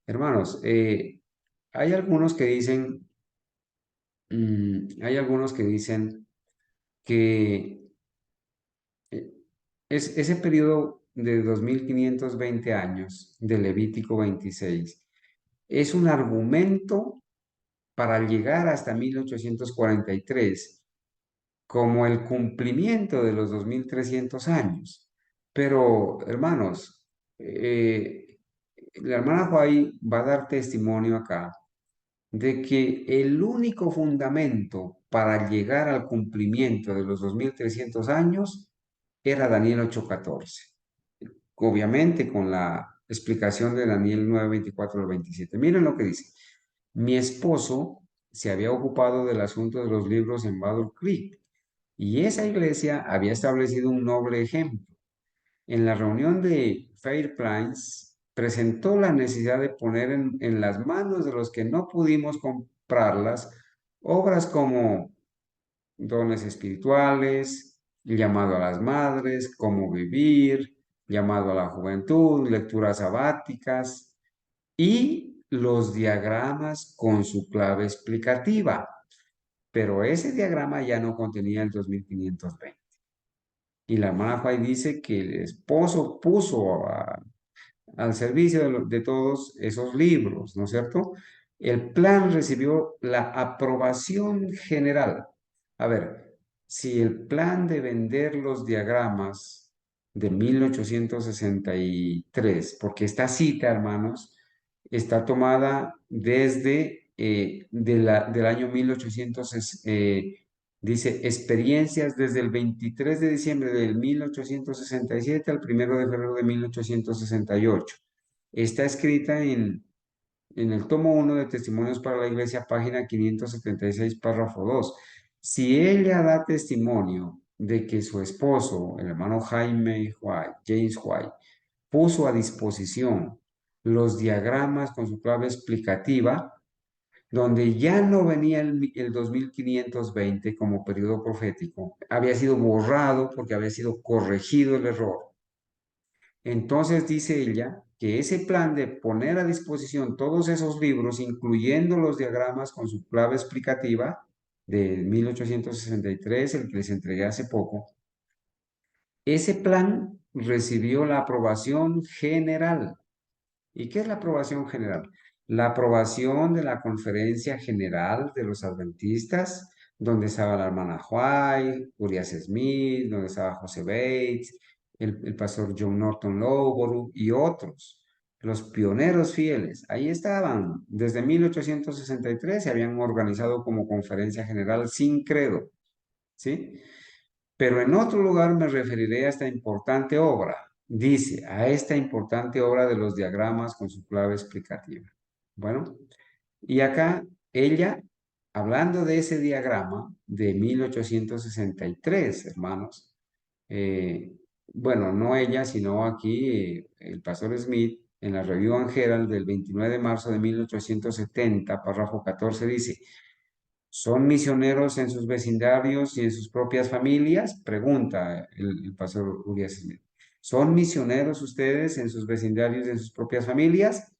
Hermanos, hay algunos que dicen, hay algunos que dicen que ese periodo de 2520 años de Levítico 26 es un argumento para llegar hasta 1843 como el cumplimiento de los 2300 años. Pero, hermanos, la hermana Juay va a dar testimonio acá de que el único fundamento para llegar al cumplimiento de los 2300 años era Daniel 8:14. Obviamente con la explicación de Daniel 9:24 al 27. Miren lo que dice. Mi esposo se había ocupado del asunto de los libros en Battle Creek y esa iglesia había establecido un noble ejemplo. En la reunión de Fair Plains, presentó la necesidad de poner en las manos de los que no pudimos comprarlas obras como dones espirituales, llamado a las madres, cómo vivir, llamado a la juventud, lecturas sabáticas y los diagramas con su clave explicativa. Pero ese diagrama ya no contenía el 2520. Y la hermana Fay dice que el esposo puso al servicio de todos esos libros, ¿no es cierto? El plan recibió la aprobación general. A ver, si el plan de vender los diagramas de 1863, porque esta cita, hermanos, está tomada desde del año 1800, dice, experiencias desde el 23 de diciembre de 1867 al 1 de febrero de 1868. Está escrita en el tomo 1 de Testimonios para la Iglesia, página 576, párrafo 2. Si ella da testimonio de que su esposo, el hermano Jaime White, James White, puso a disposición los diagramas con su clave explicativa, donde ya no venía el 2520 como periodo profético, había sido borrado porque había sido corregido el error. Entonces dice ella que ese plan de poner a disposición todos esos libros, incluyendo los diagramas con su clave explicativa de 1863, el que les entregué hace poco, ese plan recibió la aprobación general. ¿Y qué es la aprobación general? La aprobación de la Conferencia General de los Adventistas, donde estaba la hermana White, Urias Smith, donde estaba José Bates, el pastor John Norton Lowborough y otros, los pioneros fieles. Ahí estaban. Desde 1863 se habían organizado como Conferencia General sin credo, ¿sí? Pero en otro lugar me referiré a esta importante obra. Dice, a esta importante obra de los diagramas con su clave explicativa. Bueno, y acá ella, hablando de ese diagrama de 1863, hermanos, eh, bueno, no ella, sino aquí el pastor Smith, en la Review and Herald del 29 de marzo de 1870, párrafo 14, dice, ¿son misioneros en sus vecindarios y en sus propias familias? Pregunta el pastor Urias Smith. ¿Son misioneros ustedes en sus vecindarios y en sus propias familias?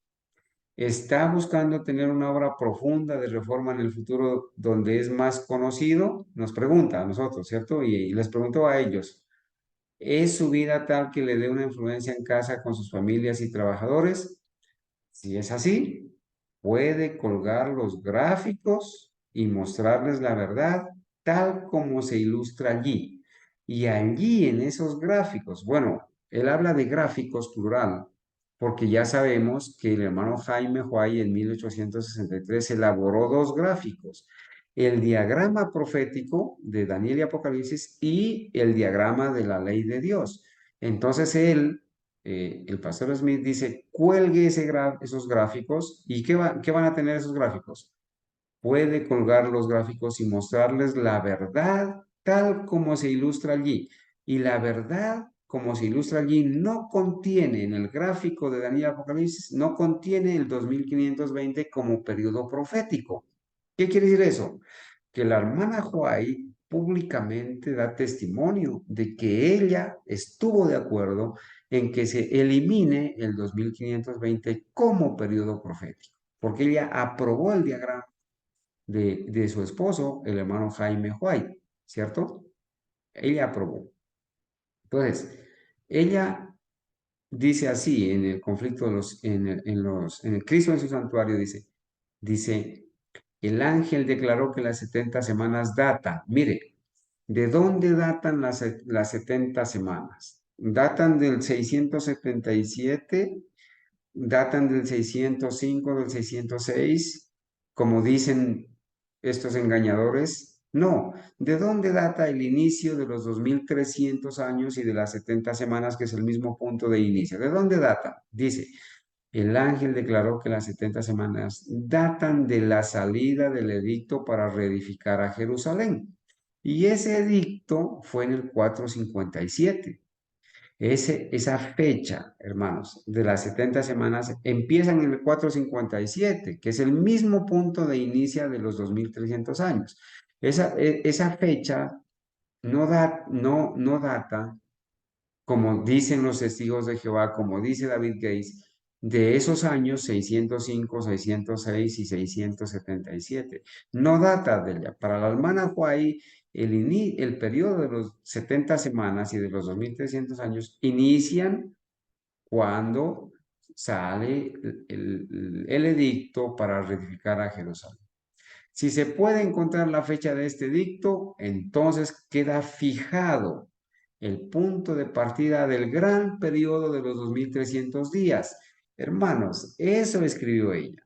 ¿Está buscando tener una obra profunda de reforma en el futuro donde es más conocido? Nos pregunta a nosotros, ¿cierto? Y les preguntó a ellos. ¿Es su vida tal que le dé una influencia en casa con sus familias y trabajadores? Si es así, puede colgar los gráficos y mostrarles la verdad tal como se ilustra allí. Y allí en esos gráficos, bueno, él habla de gráficos plural, porque ya sabemos que el hermano Jaime Huay en 1863 elaboró dos gráficos, el diagrama profético de Daniel y Apocalipsis y el diagrama de la ley de Dios. Entonces él el pastor Smith dice, cuelgue esos gráficos. ¿Y qué van a tener esos gráficos? Puede colgar los gráficos y mostrarles la verdad tal como se ilustra allí. Y la verdad, como se ilustra allí, no contiene en el gráfico de Daniel Apocalipsis, no contiene el 2520 como periodo profético. ¿Qué quiere decir eso? Que la hermana Huay públicamente da testimonio de que ella estuvo de acuerdo en que se elimine el 2520 como periodo profético, porque ella aprobó el diagrama de su esposo, el hermano Jaime White, ¿cierto? Ella aprobó. Entonces, ella dice así en el conflicto de en el Cristo en su santuario, dice, el ángel declaró que las 70 semanas datan. Mire, ¿de dónde datan las 70 semanas? Datan del 677, datan del 605, del 606, como dicen estos engañadores. No, ¿de dónde data el inicio de los 2300 años y de las 70 semanas, que es el mismo punto de inicio? ¿De dónde data? Dice, el ángel declaró que las 70 semanas datan de la salida del edicto para reedificar a Jerusalén. Y ese edicto fue en el 457. Esa fecha, hermanos, de las 70 semanas empiezan en el 457, que es el mismo punto de inicio de los 2300 años. Esa fecha no data, como dicen los testigos de Jehová, como dice David Gates, de esos años 605, 606 y 677. No data de ella. Para la hermana Huay, el periodo de los 70 semanas y de los 2300 años inician cuando sale el edicto para reedificar a Jerusalén. Si se puede encontrar la fecha de este edicto, entonces queda fijado el punto de partida del gran periodo de los 2300 días. Hermanos, eso escribió ella,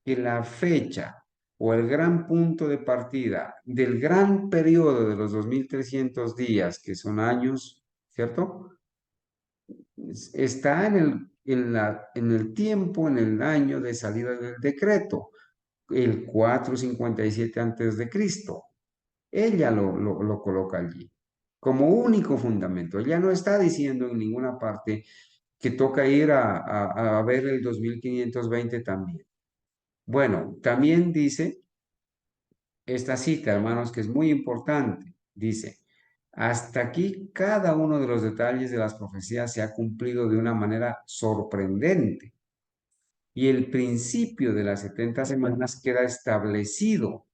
que la fecha o el gran punto de partida del gran periodo de los 2300 días, que son años, ¿cierto? Está en el tiempo, en el año de salida del decreto, el 457 antes de Cristo. ella lo coloca allí como único fundamento. Ella no está diciendo en ninguna parte que toca ir a ver el 2520 también. Bueno, también dice esta cita, hermanos, que es muy importante. Dice, hasta aquí cada uno de los detalles de las profecías se ha cumplido de una manera sorprendente y el principio de las 70 semanas queda establecido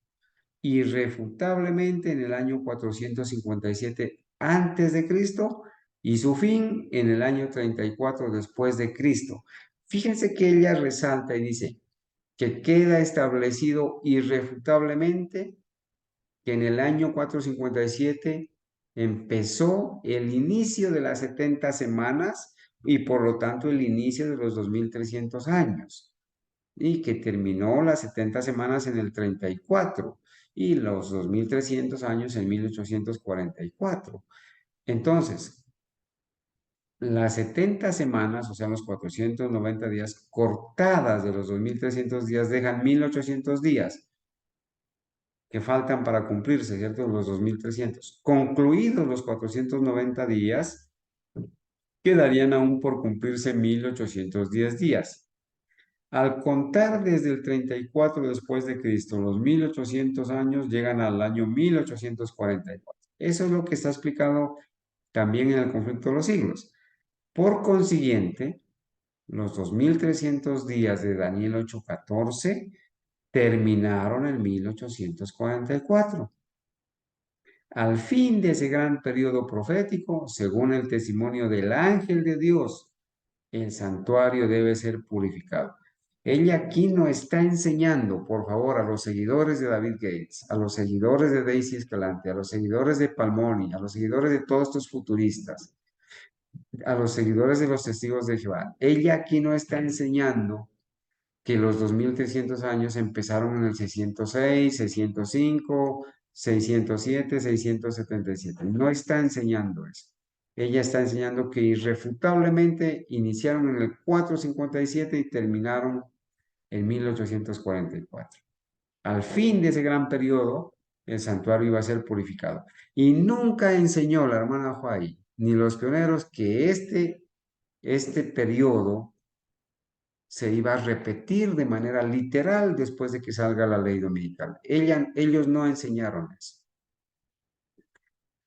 irrefutablemente en el año 457 antes de Cristo y su fin en el año 34 después de Cristo. Fíjense que ella resalta y dice que queda establecido irrefutablemente que en el año 457 empezó el inicio de las 70 semanas y por lo tanto el inicio de los 2300 años y que terminó las 70 semanas en el 34 y los 2300 años en 1844. Entonces, las 70 semanas, o sea, los 490 días cortadas de los 2300 días dejan 1800 días que faltan para cumplirse, ¿cierto? Los 2300. Concluidos los 490 días, quedarían aún por cumplirse 1810 días. Al contar desde el 34 después de Cristo, los 1800 años llegan al año 1844. Eso es lo que está explicado también en el conflicto de los siglos. Por consiguiente, los 2300 días de Daniel 8:14 terminaron en 1844. Al fin de ese gran periodo profético, según el testimonio del ángel de Dios, el santuario debe ser purificado. Ella aquí no está enseñando, por favor, a los seguidores de David Gates, a los seguidores de Daisy Escalante, a los seguidores de Palmoni, a los seguidores de todos estos futuristas, a los seguidores de los testigos de Jehová. Ella aquí no está enseñando que los 2300 años empezaron en el 606, 605, 607, 677. No está enseñando eso. Ella está enseñando que irrefutablemente iniciaron en el 457 y terminaron en 1844. Al fin de ese gran periodo, el santuario iba a ser purificado. Y nunca enseñó la hermana Huay ni los pioneros que este periodo se iba a repetir de manera literal después de que salga la ley dominical. Ellos no enseñaron eso.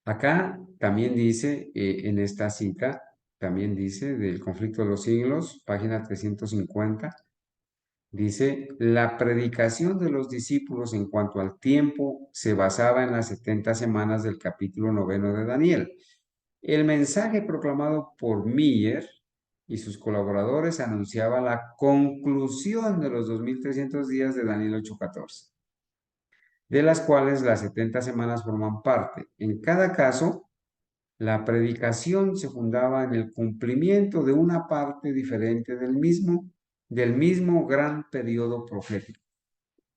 Acá también dice, en esta cita, también dice del conflicto de los siglos, página 350, dice, la predicación de los discípulos en cuanto al tiempo se basaba en las 70 semanas del capítulo 9 de Daniel. El mensaje proclamado por Miller y sus colaboradores anunciaba la conclusión de los 2300 días de Daniel 8:14, de las cuales las 70 semanas forman parte. En cada caso, la predicación se fundaba en el cumplimiento de una parte diferente del mismo gran periodo profético.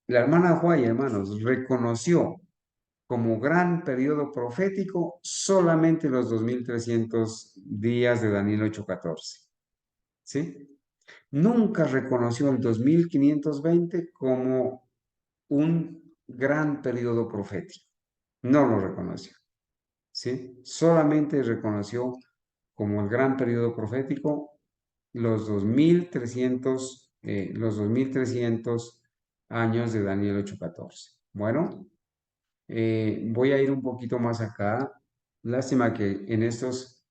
La hermana Huay, hermanos, reconoció como gran periodo profético solamente los 2300 días de Daniel 8:14. ¿Sí? Nunca reconoció el 2520 como un gran periodo profético. No lo reconoció. ¿Sí? Solamente reconoció como el gran periodo profético los 2300 años de Daniel 8:14. Bueno, voy a ir un poquito más acá. Lástima que en estos,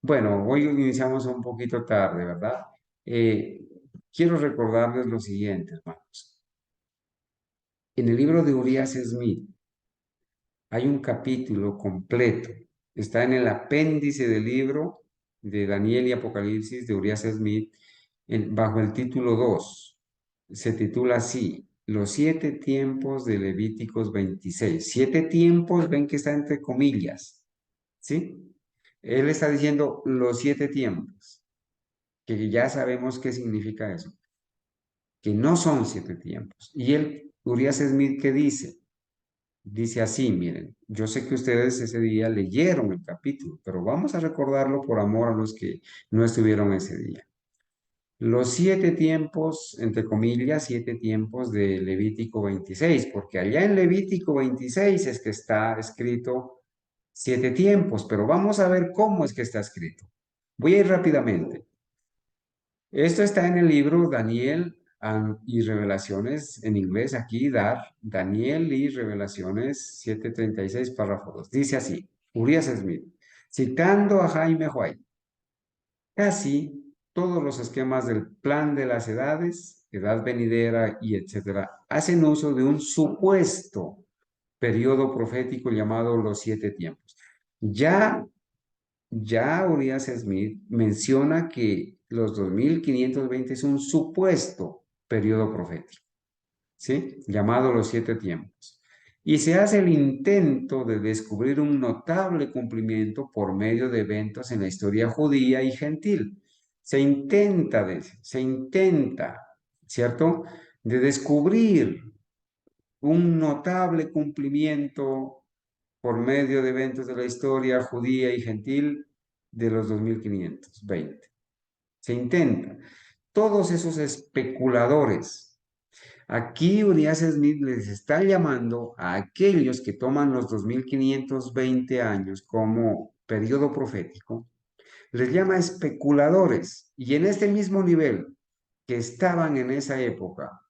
bueno, hoy iniciamos un poquito tarde, ¿verdad? Eh, quiero recordarles lo siguiente, hermanos. En el libro de Urias Smith hay un capítulo completo. Está en el apéndice del libro de Daniel y Apocalipsis de Urias Smith, bajo el título 2. Se titula así, Los 7 tiempos de Levíticos 26. 7 tiempos, ven que está entre comillas, ¿sí? Él está diciendo los 7 tiempos, que ya sabemos qué significa eso, que no son 7 tiempos. Y Urias Smith, ¿qué dice? Dice así, miren, yo sé que ustedes ese día leyeron el capítulo, pero vamos a recordarlo por amor a los que no estuvieron ese día. los 7 tiempos, entre comillas, 7 tiempos de Levítico 26, porque allá en Levítico 26 es que está escrito 7 tiempos, pero vamos a ver cómo es que está escrito. Voy a ir rápidamente. Esto está en el libro Daniel y Revelaciones, en inglés aquí, Daniel y Revelaciones 7:36, párrafo 2. Dice así, Urias Smith, citando a Jaime White. Casi todos los esquemas del plan de las edades, edad venidera y etcétera, hacen uso de un supuesto periodo profético llamado los 7 tiempos. Ya, ya Urias Smith menciona que los 2520 es un supuesto periodo profético. ¿Sí? Llamado los 7 tiempos. Y se hace el intento de descubrir un notable cumplimiento por medio de eventos en la historia judía y gentil. Se intenta, ¿cierto? De descubrir un notable cumplimiento por medio de eventos de la historia judía y gentil de los 2520. Se intenta. Todos esos especuladores. Aquí Urias Smith les está llamando a aquellos que toman los 2520 años como periodo profético, les llama especuladores. Y en este mismo nivel que estaban en esa época,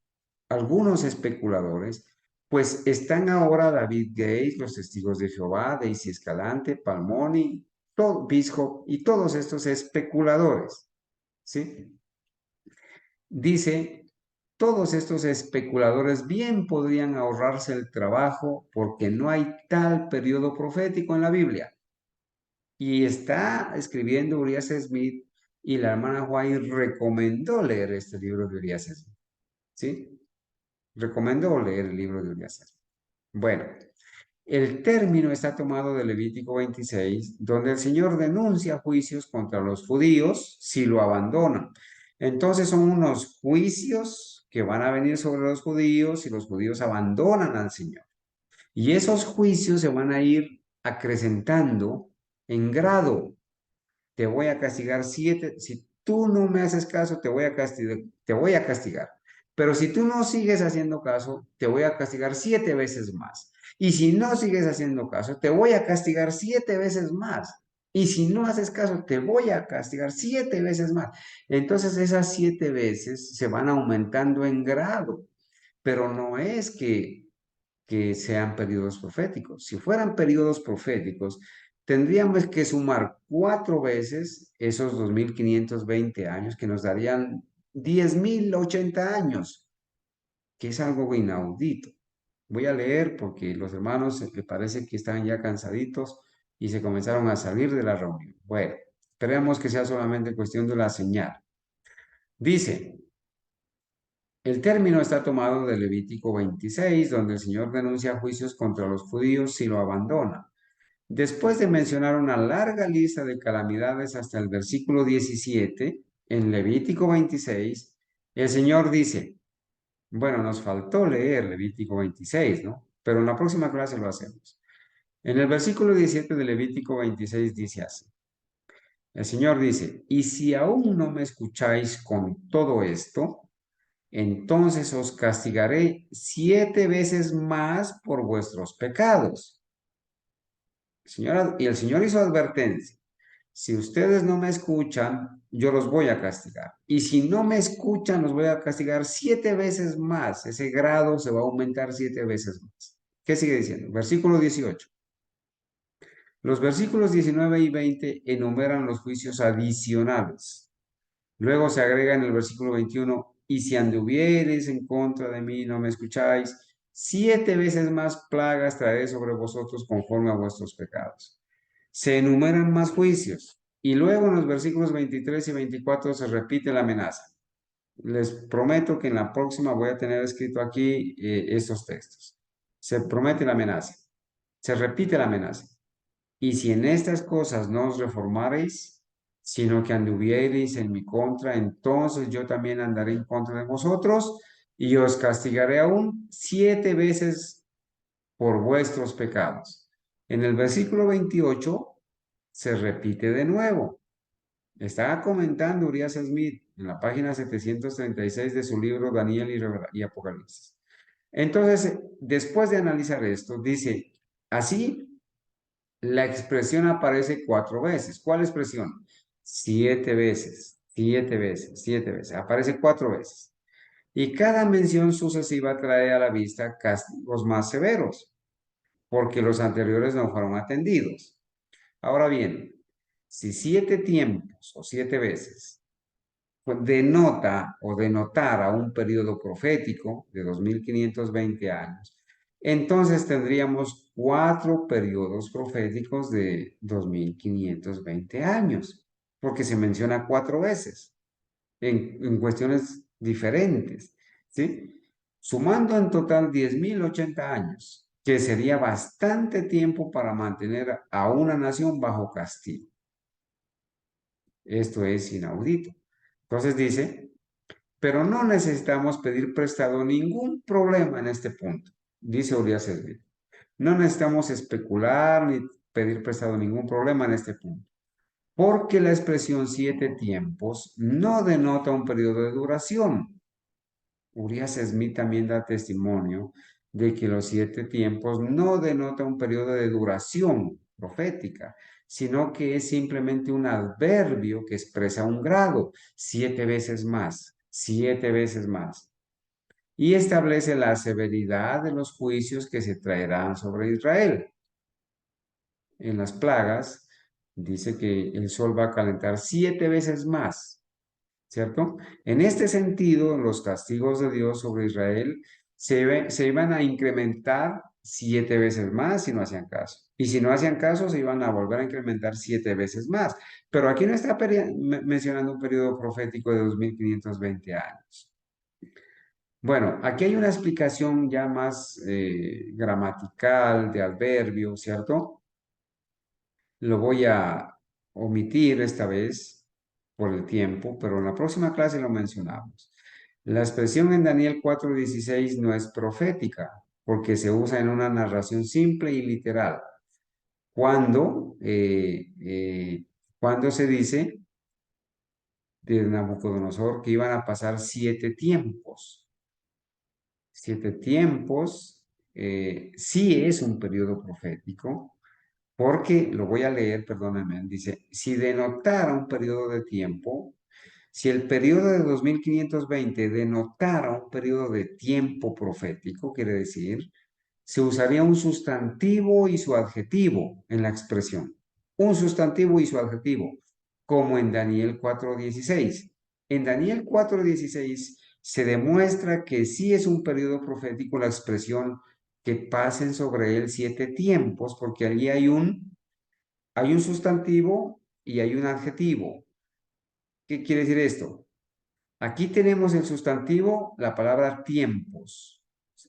algunos especuladores, pues están ahora David Gates, los Testigos de Jehová, Daisy Escalante, Palmoni, Bishop y todos estos especuladores, ¿sí? Dice, todos estos especuladores bien podrían ahorrarse el trabajo porque no hay tal periodo profético en la Biblia. Y está escribiendo Urias Smith y la hermana White recomendó leer este libro de Urias Smith. ¿Sí? Recomendó leer el libro de Urias Smith. Bueno, el término está tomado de Levítico 26, donde el Señor denuncia juicios contra los judíos si lo abandonan. Entonces son unos juicios que van a venir sobre los judíos si los judíos abandonan al Señor. Y esos juicios se van a ir acrecentando en grado. Te voy a castigar 7, si tú no me haces caso, te voy a castigar, te voy a castigar. Pero si tú no sigues haciendo caso, te voy a castigar 7 veces más. Y si no sigues haciendo caso, te voy a castigar 7 veces más. Y si no haces caso, te voy a castigar 7 veces más. Entonces esas 7 veces se van aumentando en grado, pero no es que sean periodos proféticos. Si fueran periodos proféticos, tendríamos que sumar 4 veces esos 2520 años, que nos darían 10.080 años, que es algo inaudito. Voy a leer porque los hermanos me parece que están ya cansaditos y se comenzaron a salir de la reunión. Bueno, esperemos que sea solamente cuestión de la señal. Dice, el término está tomado de Levítico 26, donde el Señor denuncia juicios contra los judíos si lo abandonan. Después de mencionar una larga lista de calamidades hasta el versículo 17, en Levítico 26, el Señor dice, bueno, nos faltó leer Levítico 26, ¿no? Pero en la próxima clase lo hacemos. En el versículo 17 de Levítico 26 dice así. El Señor dice, y si aún no me escucháis con todo esto, entonces os castigaré 7 veces más por vuestros pecados. Y el Señor hizo advertencia. Si ustedes no me escuchan, yo los voy a castigar. Y si no me escuchan, los voy a castigar 7 veces más. Ese grado se va a aumentar 7 veces más. ¿Qué sigue diciendo? Versículo 18. Los versículos 19 y 20 enumeran los juicios adicionales. Luego se agrega en el versículo 21, y si anduviereis en contra de mí, no me escucháis, 7 veces más plagas traeré sobre vosotros conforme a vuestros pecados. Se enumeran más juicios. Y luego en los versículos 23 y 24 se repite la amenaza. Les prometo que en la próxima voy a tener escrito aquí estos textos. Se promete la amenaza. Se repite la amenaza. Y si en estas cosas no os reformareis, sino que anduviereis en mi contra, entonces yo también andaré en contra de vosotros y os castigaré aún 7 veces por vuestros pecados. En el versículo 28 se repite de nuevo. Está comentando Urias Smith en la página 736 de su libro Daniel y Apocalipsis. Entonces, después de analizar esto, dice, así la expresión aparece 4 veces. ¿Cuál expresión? 7 veces, 7 veces, 7 veces. Aparece 4 veces. Y cada mención sucesiva trae a la vista castigos más severos, porque los anteriores no fueron atendidos. Ahora bien, si 7 tiempos o 7 veces denota o denotara un periodo profético de 2520 años, entonces tendríamos 4 periodos proféticos de 2520 años, porque se menciona 4 veces en cuestiones diferentes, ¿sí? Sumando en total 10.080 años, que sería bastante tiempo para mantener a una nación bajo castigo. Esto es inaudito. Entonces dice, pero no necesitamos pedir prestado ningún problema en este punto, dice Urias Smith. No necesitamos especular ni pedir prestado ningún problema en este punto, porque la expresión 7 tiempos no denota un periodo de duración. Urias Smith también da testimonio de que los 7 tiempos no denota un periodo de duración profética, sino que es simplemente un adverbio que expresa un grado, 7 veces más, 7 veces más, y establece la severidad de los juicios que se traerán sobre Israel. En las plagas dice que el sol va a calentar 7 veces más, ¿cierto? En este sentido, los castigos de Dios sobre Israel se iban a incrementar 7 veces más si no hacían caso. Y si no hacían caso, se iban a volver a incrementar 7 veces más. Pero aquí no está mencionando un periodo profético de 2520 años. Bueno, aquí hay una explicación ya más gramatical de adverbio, ¿cierto? Lo voy a omitir esta vez por el tiempo, pero en la próxima clase lo mencionamos. La expresión en Daniel 4:16 no es profética, porque se usa en una narración simple y literal. Cuando, cuando se dice de Nabucodonosor que iban a pasar 7 tiempos. 7 tiempos sí es un periodo profético, porque, lo voy a leer, perdónenme, dice, si denotara un periodo de tiempo, si el periodo de 2520 denotara un periodo de tiempo profético, quiere decir, se usaría un sustantivo y su adjetivo en la expresión. Un sustantivo y su adjetivo, como en Daniel 4:16. En Daniel 4:16 se demuestra que sí es un periodo profético la expresión que pasen sobre él 7 tiempos, porque allí hay un sustantivo y hay un adjetivo. ¿Qué quiere decir esto? Aquí tenemos el sustantivo, la palabra tiempos,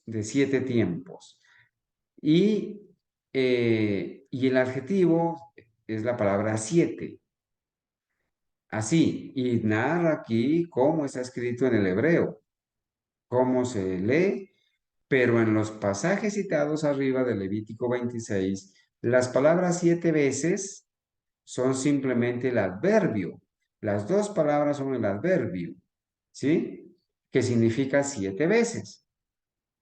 de 7 tiempos. Y el adjetivo es la palabra 7. Así, y narra aquí cómo está escrito en el hebreo, cómo se lee, pero en los pasajes citados arriba de Levítico 26, las palabras 7 veces son simplemente el adverbio. Las dos palabras son el adverbio, ¿sí? Que significa 7 veces.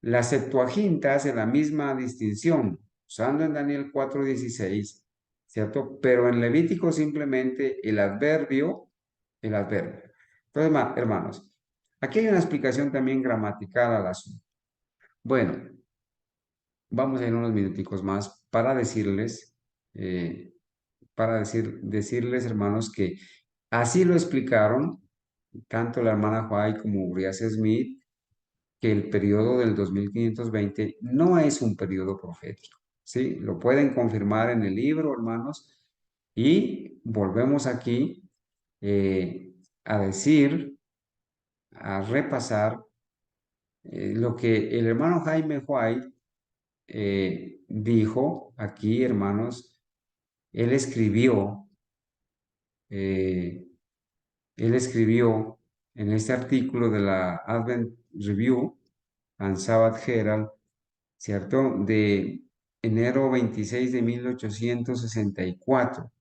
La Septuaginta hace la misma distinción, usando en Daniel 4:16, ¿cierto? Pero en Levítico simplemente el adverbio. Entonces, hermanos, aquí hay una explicación también gramatical al asunto. Bueno, vamos a ir unos minuticos más para decirles, decirles, hermanos, que así lo explicaron tanto la hermana White como Urias Smith, que el periodo del 2520 no es un periodo profético, ¿sí? Lo pueden confirmar en el libro, hermanos, y volvemos aquí a decir, a repasar lo que el hermano Jaime White dijo aquí, hermanos. Él escribió, eh, él escribió en este artículo de la Advent Review and Sabbath Herald, ¿cierto? De enero 26 de 1864.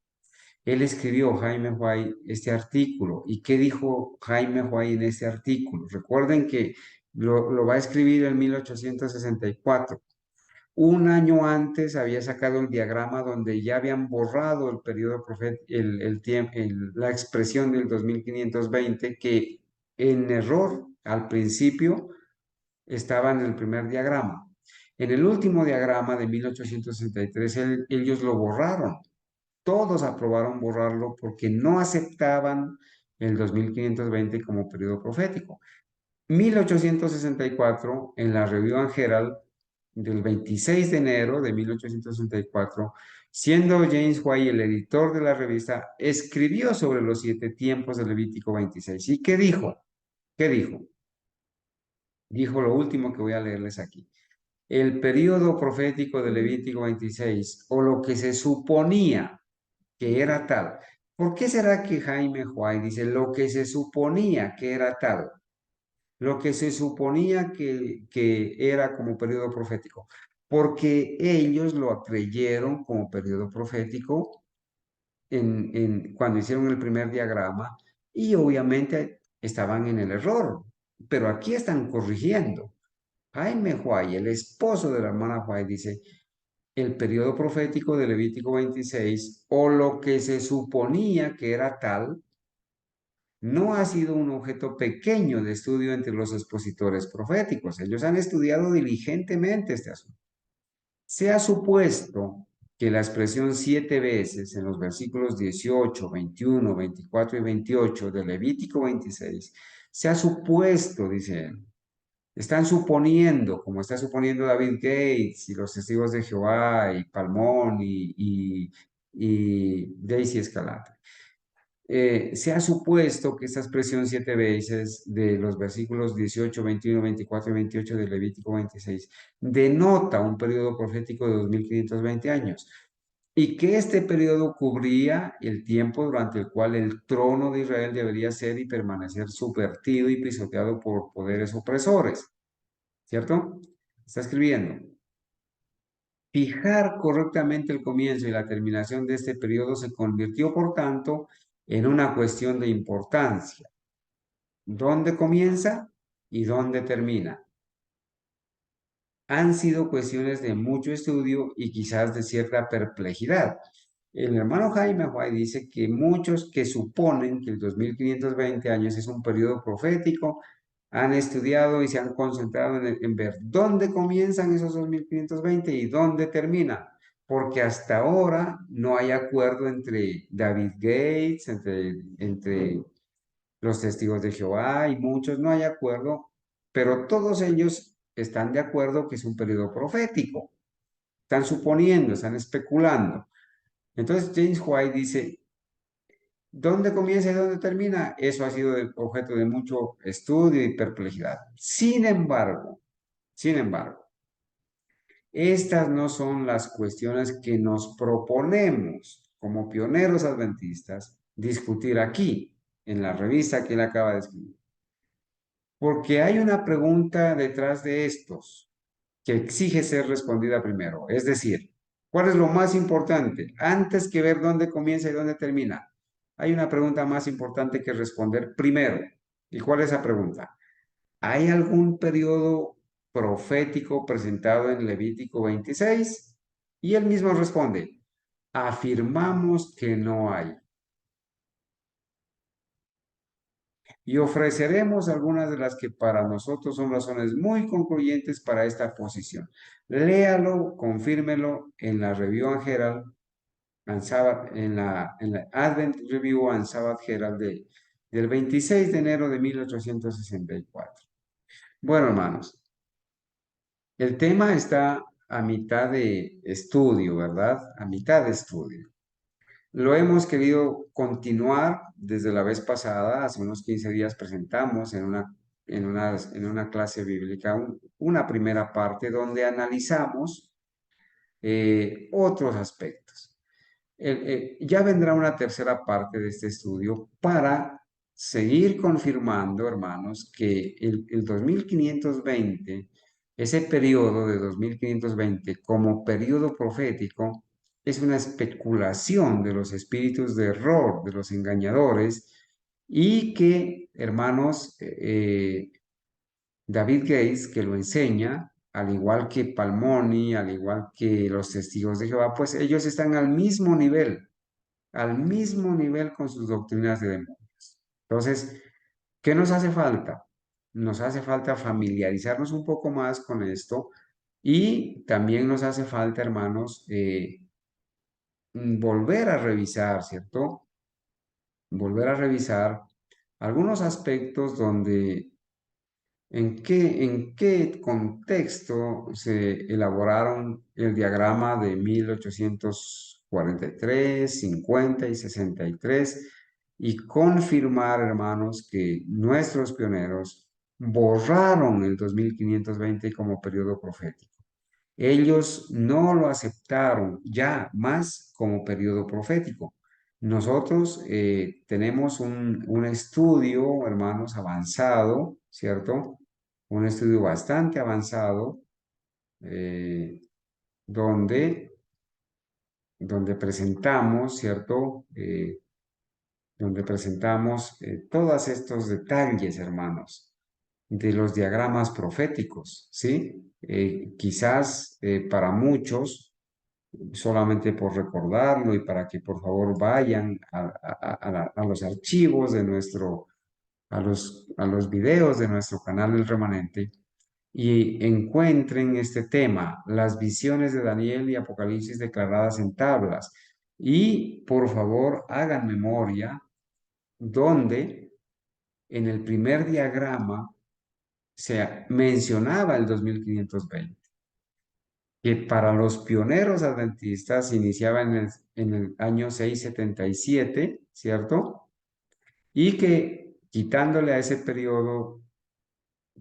él escribió, Jaime Huay, este artículo. ¿Y qué dijo Jaime Huay en este artículo? Recuerden que lo va a escribir en 1864. Un año antes había sacado el diagrama donde ya habían borrado el periodo la expresión del 2520 que en error al principio estaba en el primer diagrama. En el último diagrama de 1863 ellos lo borraron. Todos aprobaron borrarlo porque no aceptaban el 2520 como periodo profético. 1864, en la Review and Herald del 26 de enero de 1864, siendo James White el editor de la revista, escribió sobre los 7 tiempos del Levítico 26. ¿Y qué dijo? ¿Qué dijo? Dijo lo último que voy a leerles aquí. El periodo profético de Levítico 26, o lo que se suponía que era tal. ¿Por qué será que Jaime White dice lo que se suponía que era tal? Lo que se suponía que era como periodo profético, porque ellos lo creyeron como periodo profético cuando hicieron el primer diagrama y obviamente estaban en el error, pero aquí están corrigiendo. Jaime Huay, el esposo de la hermana Huay, dice, el periodo profético de Levítico 26, o lo que se suponía que era tal, no ha sido un objeto pequeño de estudio entre los expositores proféticos. Ellos han estudiado diligentemente este asunto. Se ha supuesto que la expresión 7 veces en los versículos 18, 21, 24 y 28 de Levítico 26, se ha supuesto, dice él, están suponiendo, como está suponiendo David Gates y los testigos de Jehová y Palmón y Daisy Escalante. Se ha supuesto que esta expresión 7 veces de los versículos 18, 21, 24 y 28 de Levítico 26 denota un periodo profético de 2520 años y que este periodo cubría el tiempo durante el cual el trono de Israel debería ser y permanecer subvertido y pisoteado por poderes opresores, ¿cierto? Está escribiendo. Fijar correctamente el comienzo y la terminación de este periodo se convirtió, por tanto, en una cuestión de importancia. ¿Dónde comienza y dónde termina? Han sido cuestiones de mucho estudio y quizás de cierta perplejidad. El hermano Jaime White dice que muchos que suponen que el 2520 años es un periodo profético han estudiado y se han concentrado en ver dónde comienzan esos 2520 y dónde terminan, porque hasta ahora no hay acuerdo entre David Gates, entre los testigos de Jehová y muchos no hay acuerdo, pero todos ellos están de acuerdo que es un periodo profético. Están suponiendo, están especulando. Entonces James White dice, ¿dónde comienza y dónde termina? Eso ha sido objeto de mucho estudio y perplejidad. Sin embargo, estas no son las cuestiones que nos proponemos como pioneros adventistas discutir aquí, en la revista que él acaba de escribir. Porque hay una pregunta detrás de estos que exige ser respondida primero. Es decir, ¿cuál es lo más importante? Antes que ver dónde comienza y dónde termina, hay una pregunta más importante que responder primero. ¿Y cuál es esa pregunta? ¿Hay algún periodo profético presentado en Levítico 26? Y él mismo responde, afirmamos que no hay. Y ofreceremos algunas de las que para nosotros son razones muy concluyentes para esta posición. Léalo, confírmelo en la Review and Herald and Sabbath, en la Advent Review and Sabbath Herald del 26 de enero de 1864. Bueno, hermanos, el tema está a mitad de estudio, ¿verdad? A mitad de estudio. Lo hemos querido continuar desde la vez pasada, hace unos 15 días presentamos en una clase bíblica una primera parte donde analizamos otros aspectos. Ya vendrá una tercera parte de este estudio para seguir confirmando, hermanos, que el 2520, ese periodo de 2520 como periodo profético, es una especulación de los espíritus de error, de los engañadores, y que, hermanos, David Gates, que lo enseña, al igual que Palmoni, al igual que los testigos de Jehová, pues ellos están al mismo nivel con sus doctrinas de demonios. Entonces, ¿qué nos hace falta? Nos hace falta familiarizarnos un poco más con esto y también nos hace falta, hermanos, volver a revisar, ¿cierto? Volver a revisar algunos aspectos donde en qué contexto se elaboraron el diagrama de 1843, 50 y 63 y confirmar, hermanos, que nuestros pioneros borraron el 2520 como periodo profético. Ellos no lo aceptaron ya más como periodo profético. Nosotros tenemos un estudio, hermanos, avanzado, ¿cierto? Un estudio bastante avanzado eh, donde, donde presentamos, ¿cierto? Donde presentamos todos estos detalles, hermanos, de los diagramas proféticos, ¿sí? Quizás para muchos solamente por recordarlo y para que por favor vayan a los archivos de a los videos de nuestro canal El Remanente y encuentren este tema, las visiones de Daniel y Apocalipsis declaradas en tablas. Y por favor hagan memoria donde en el primer diagrama se mencionaba el 2520 que para los pioneros adventistas iniciaba en el año 677, ¿cierto? Y que quitándole a ese periodo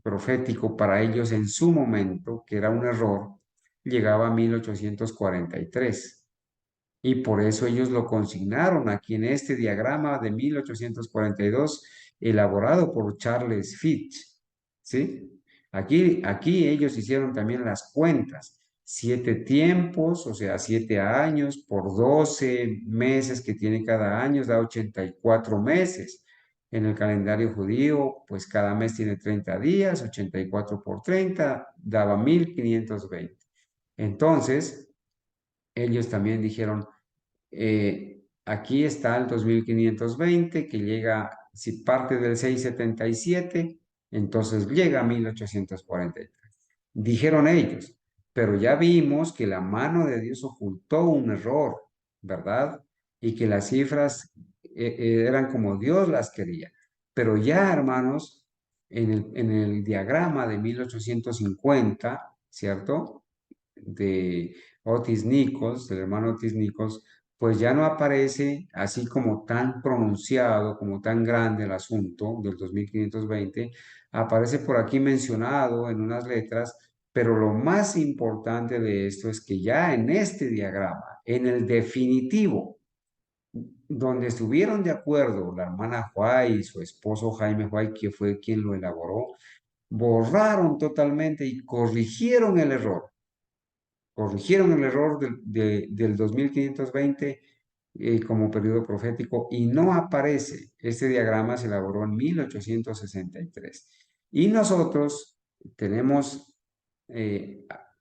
profético para ellos en su momento, que era un error, llegaba a 1843. Y por eso ellos lo consignaron aquí en este diagrama de 1842 elaborado por Charles Fitch, ¿sí? Aquí ellos hicieron también las cuentas, 7 tiempos, o sea, 7 años por 12 meses que tiene cada año, da 84 meses. En el calendario judío, pues cada mes tiene 30 días, 84 por 30 daba 1520. Entonces, ellos también dijeron, aquí está el 2520 que llega, si parte del 677 entonces llega a 1843. Dijeron ellos, pero ya vimos que la mano de Dios ocultó un error, ¿verdad? Y que las cifras eran como Dios las quería. Pero ya, hermanos, en el diagrama de 1850, ¿cierto? De Otis Nichols, del hermano Otis Nichols, pues ya no aparece así como tan pronunciado, como tan grande el asunto del 2520, aparece por aquí mencionado en unas letras, pero lo más importante de esto es que ya en este diagrama, en el definitivo, donde estuvieron de acuerdo la hermana White y su esposo Jaime White, que fue quien lo elaboró, borraron totalmente y corrigieron el error del 2520 como periodo profético y no aparece. Este diagrama se elaboró en 1863. Y nosotros tenemos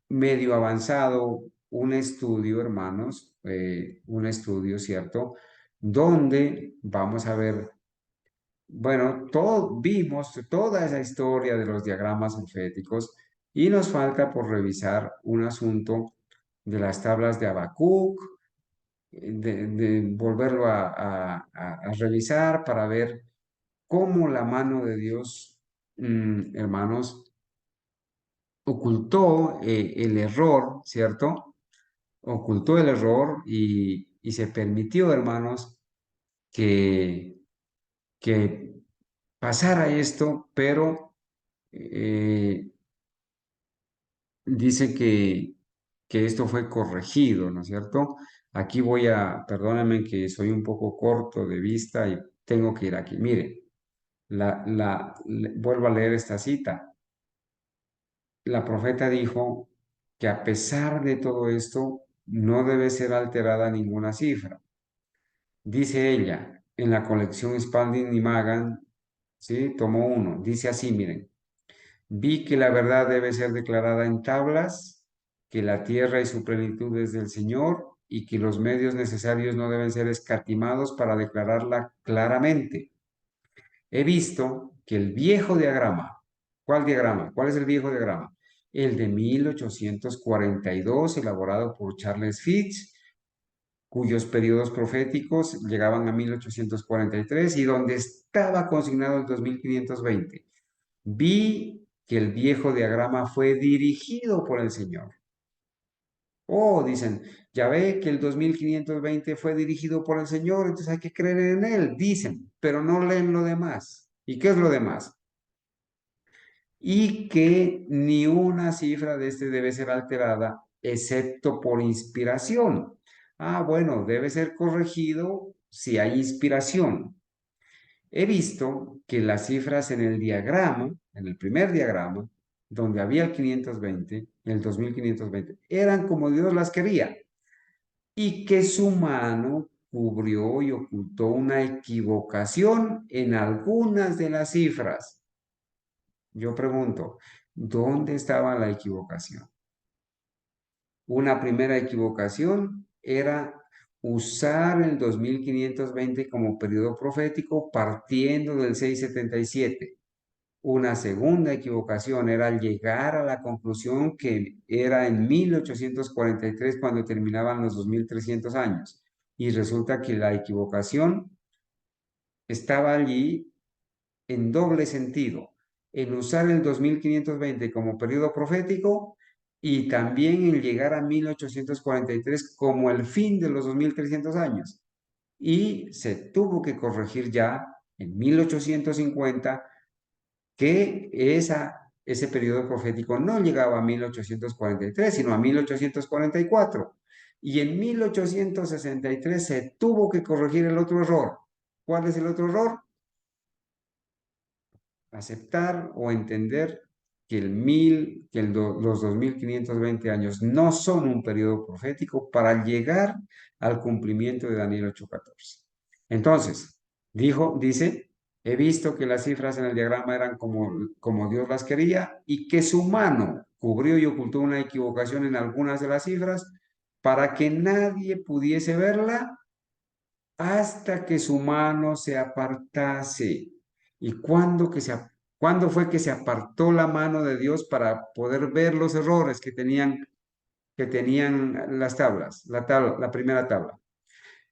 medio avanzado un estudio, hermanos, un estudio, ¿cierto? Donde vamos a ver, bueno, vimos toda esa historia de los diagramas proféticos y nos falta por revisar un asunto de las tablas de Habacuc, de volverlo a revisar para ver cómo la mano de Dios, hermanos, ocultó el error, ¿cierto? Ocultó el error y se permitió, hermanos, que, que pasara esto, pero eh, dice que esto fue corregido, ¿no es cierto? Aquí perdóname que soy un poco corto de vista y tengo que ir aquí. Mire, vuelvo a leer esta cita. La profeta dijo que a pesar de todo esto, no debe ser alterada ninguna cifra. Dice ella, en la colección Spalding y Magan, ¿sí? Tomo 1, dice así, miren, vi que la verdad debe ser declarada en tablas, que la tierra y su plenitud es del Señor y que los medios necesarios no deben ser escatimados para declararla claramente. He visto que el viejo diagrama, ¿cuál diagrama? ¿Cuál es el viejo diagrama? El de 1842, elaborado por Charles Fitch, cuyos periodos proféticos llegaban a 1843 y donde estaba consignado el 2520. Vi que el viejo diagrama fue dirigido por el Señor. Oh, dicen, ya ve que el 2520 fue dirigido por el Señor, entonces hay que creer en él, dicen, pero no leen lo demás. ¿Y qué es lo demás? Y que ni una cifra de este debe ser alterada, excepto por inspiración. Ah, bueno, debe ser corregido si hay inspiración. He visto que las cifras en el diagrama, en el primer diagrama, donde había el 520, el 2520, eran como Dios las quería y que su mano cubrió y ocultó una equivocación en algunas de las cifras. Yo pregunto, ¿dónde estaba la equivocación? Una primera equivocación era usar el 2520 como periodo profético partiendo del 677. Una segunda equivocación era llegar a la conclusión que era en 1843 cuando terminaban los 2300 años. Y resulta que la equivocación estaba allí en doble sentido, en usar el 2520 como periodo profético y también en llegar a 1843 como el fin de los 2300 años. Y se tuvo que corregir ya en 1850 que ese periodo profético no llegaba a 1843, sino a 1844. Y en 1863 se tuvo que corregir el otro error. ¿Cuál es el otro error? Aceptar o entender que los 2520 años no son un periodo profético para llegar al cumplimiento de Daniel 8:14. Entonces, dice, he visto que las cifras en el diagrama eran como Dios las quería y que su mano cubrió y ocultó una equivocación en algunas de las cifras para que nadie pudiese verla hasta que su mano se apartase. ¿Y cuándo fue que se apartó la mano de Dios para poder ver los errores que tenían las tablas, la primera tabla?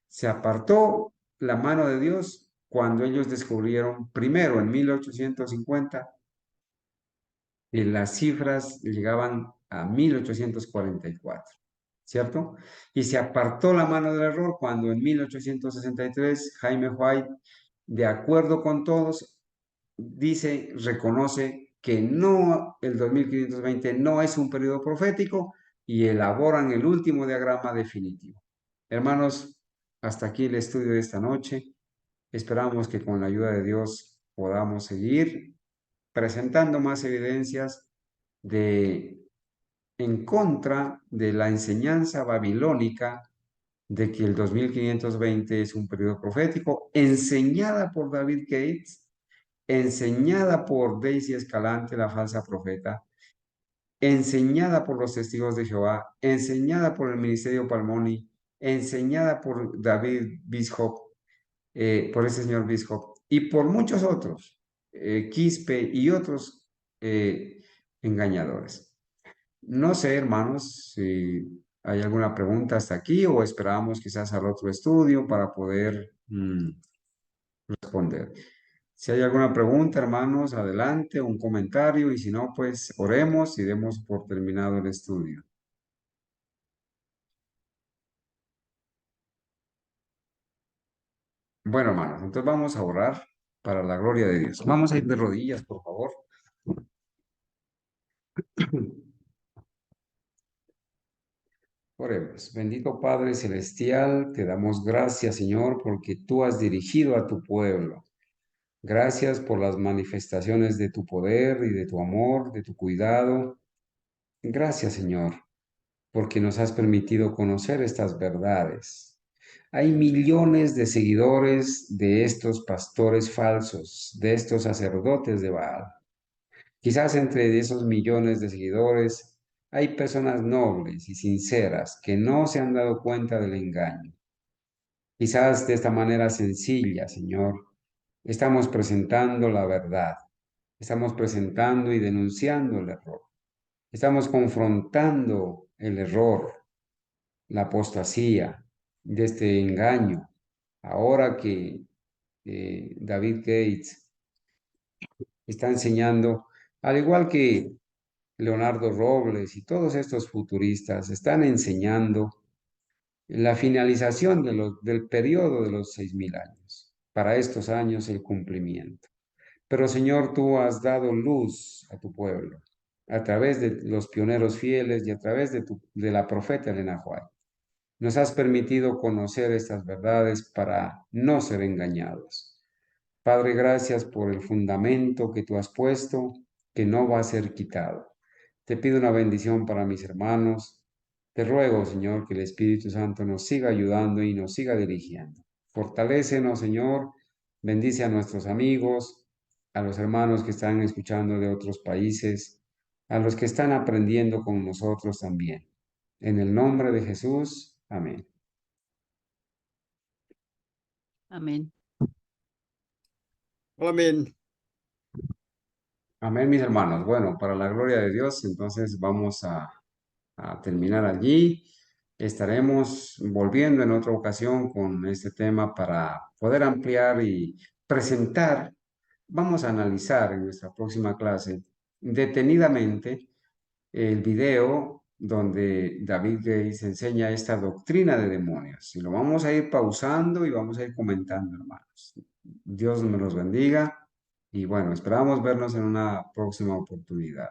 Se apartó la mano de Dios cuando ellos descubrieron, primero en 1850, y las cifras llegaban a 1844, ¿cierto? Y se apartó la mano del error cuando en 1863 Jaime White, de acuerdo con todos, reconoce que no, el 2520 no es un periodo profético y elaboran el último diagrama definitivo. Hermanos, hasta aquí el estudio de esta noche. Esperamos que con la ayuda de Dios podamos seguir presentando más evidencias de en contra de la enseñanza babilónica de que el 2520 es un periodo profético, enseñada por David Gates, enseñada por Daisy Escalante, la falsa profeta, enseñada por los testigos de Jehová, enseñada por el Ministerio Palmoni, enseñada por David Bishop, por ese señor Bishop, y por muchos otros, Quispe y otros engañadores. No sé, hermanos, si hay alguna pregunta hasta aquí o esperamos quizás al otro estudio para poder responder. Si hay alguna pregunta, hermanos, adelante, un comentario y si no, pues oremos y demos por terminado el estudio. Bueno, hermanos, entonces vamos a orar para la gloria de Dios. Vamos a ir de rodillas, por favor. Oremos. Bendito Padre Celestial, te damos gracias, Señor, porque tú has dirigido a tu pueblo. Gracias por las manifestaciones de tu poder y de tu amor, de tu cuidado. Gracias, Señor, porque nos has permitido conocer estas verdades. Hay millones de seguidores de estos pastores falsos, de estos sacerdotes de Baal. Quizás entre esos millones de seguidores hay personas nobles y sinceras que no se han dado cuenta del engaño. Quizás de esta manera sencilla, Señor, estamos presentando la verdad, estamos presentando y denunciando el error, estamos confrontando el error, la apostasía de este engaño. Ahora que David Gates está enseñando, al igual que Leonardo Robles y todos estos futuristas, están enseñando la finalización del periodo de los 6000 años. Para estos años el cumplimiento. Pero Señor, tú has dado luz a tu pueblo a través de los pioneros fieles y a través de la profeta Elena White. Nos has permitido conocer estas verdades para no ser engañados. Padre, gracias por el fundamento que tú has puesto, que no va a ser quitado. Te pido una bendición para mis hermanos. Te ruego, Señor, que el Espíritu Santo nos siga ayudando y nos siga dirigiendo. Fortalécenos, Señor. Bendice a nuestros amigos, a los hermanos que están escuchando de otros países, a los que están aprendiendo con nosotros también. En el nombre de Jesús, amén. Amén. Amén. Amén, mis hermanos. Bueno, para la gloria de Dios, entonces vamos a terminar allí. Estaremos volviendo en otra ocasión con este tema para poder ampliar y presentar. Vamos a analizar en nuestra próxima clase detenidamente el video donde David Gates enseña esta doctrina de demonios. Y lo vamos a ir pausando y vamos a ir comentando, hermanos. Dios me los bendiga y bueno, esperamos vernos en una próxima oportunidad.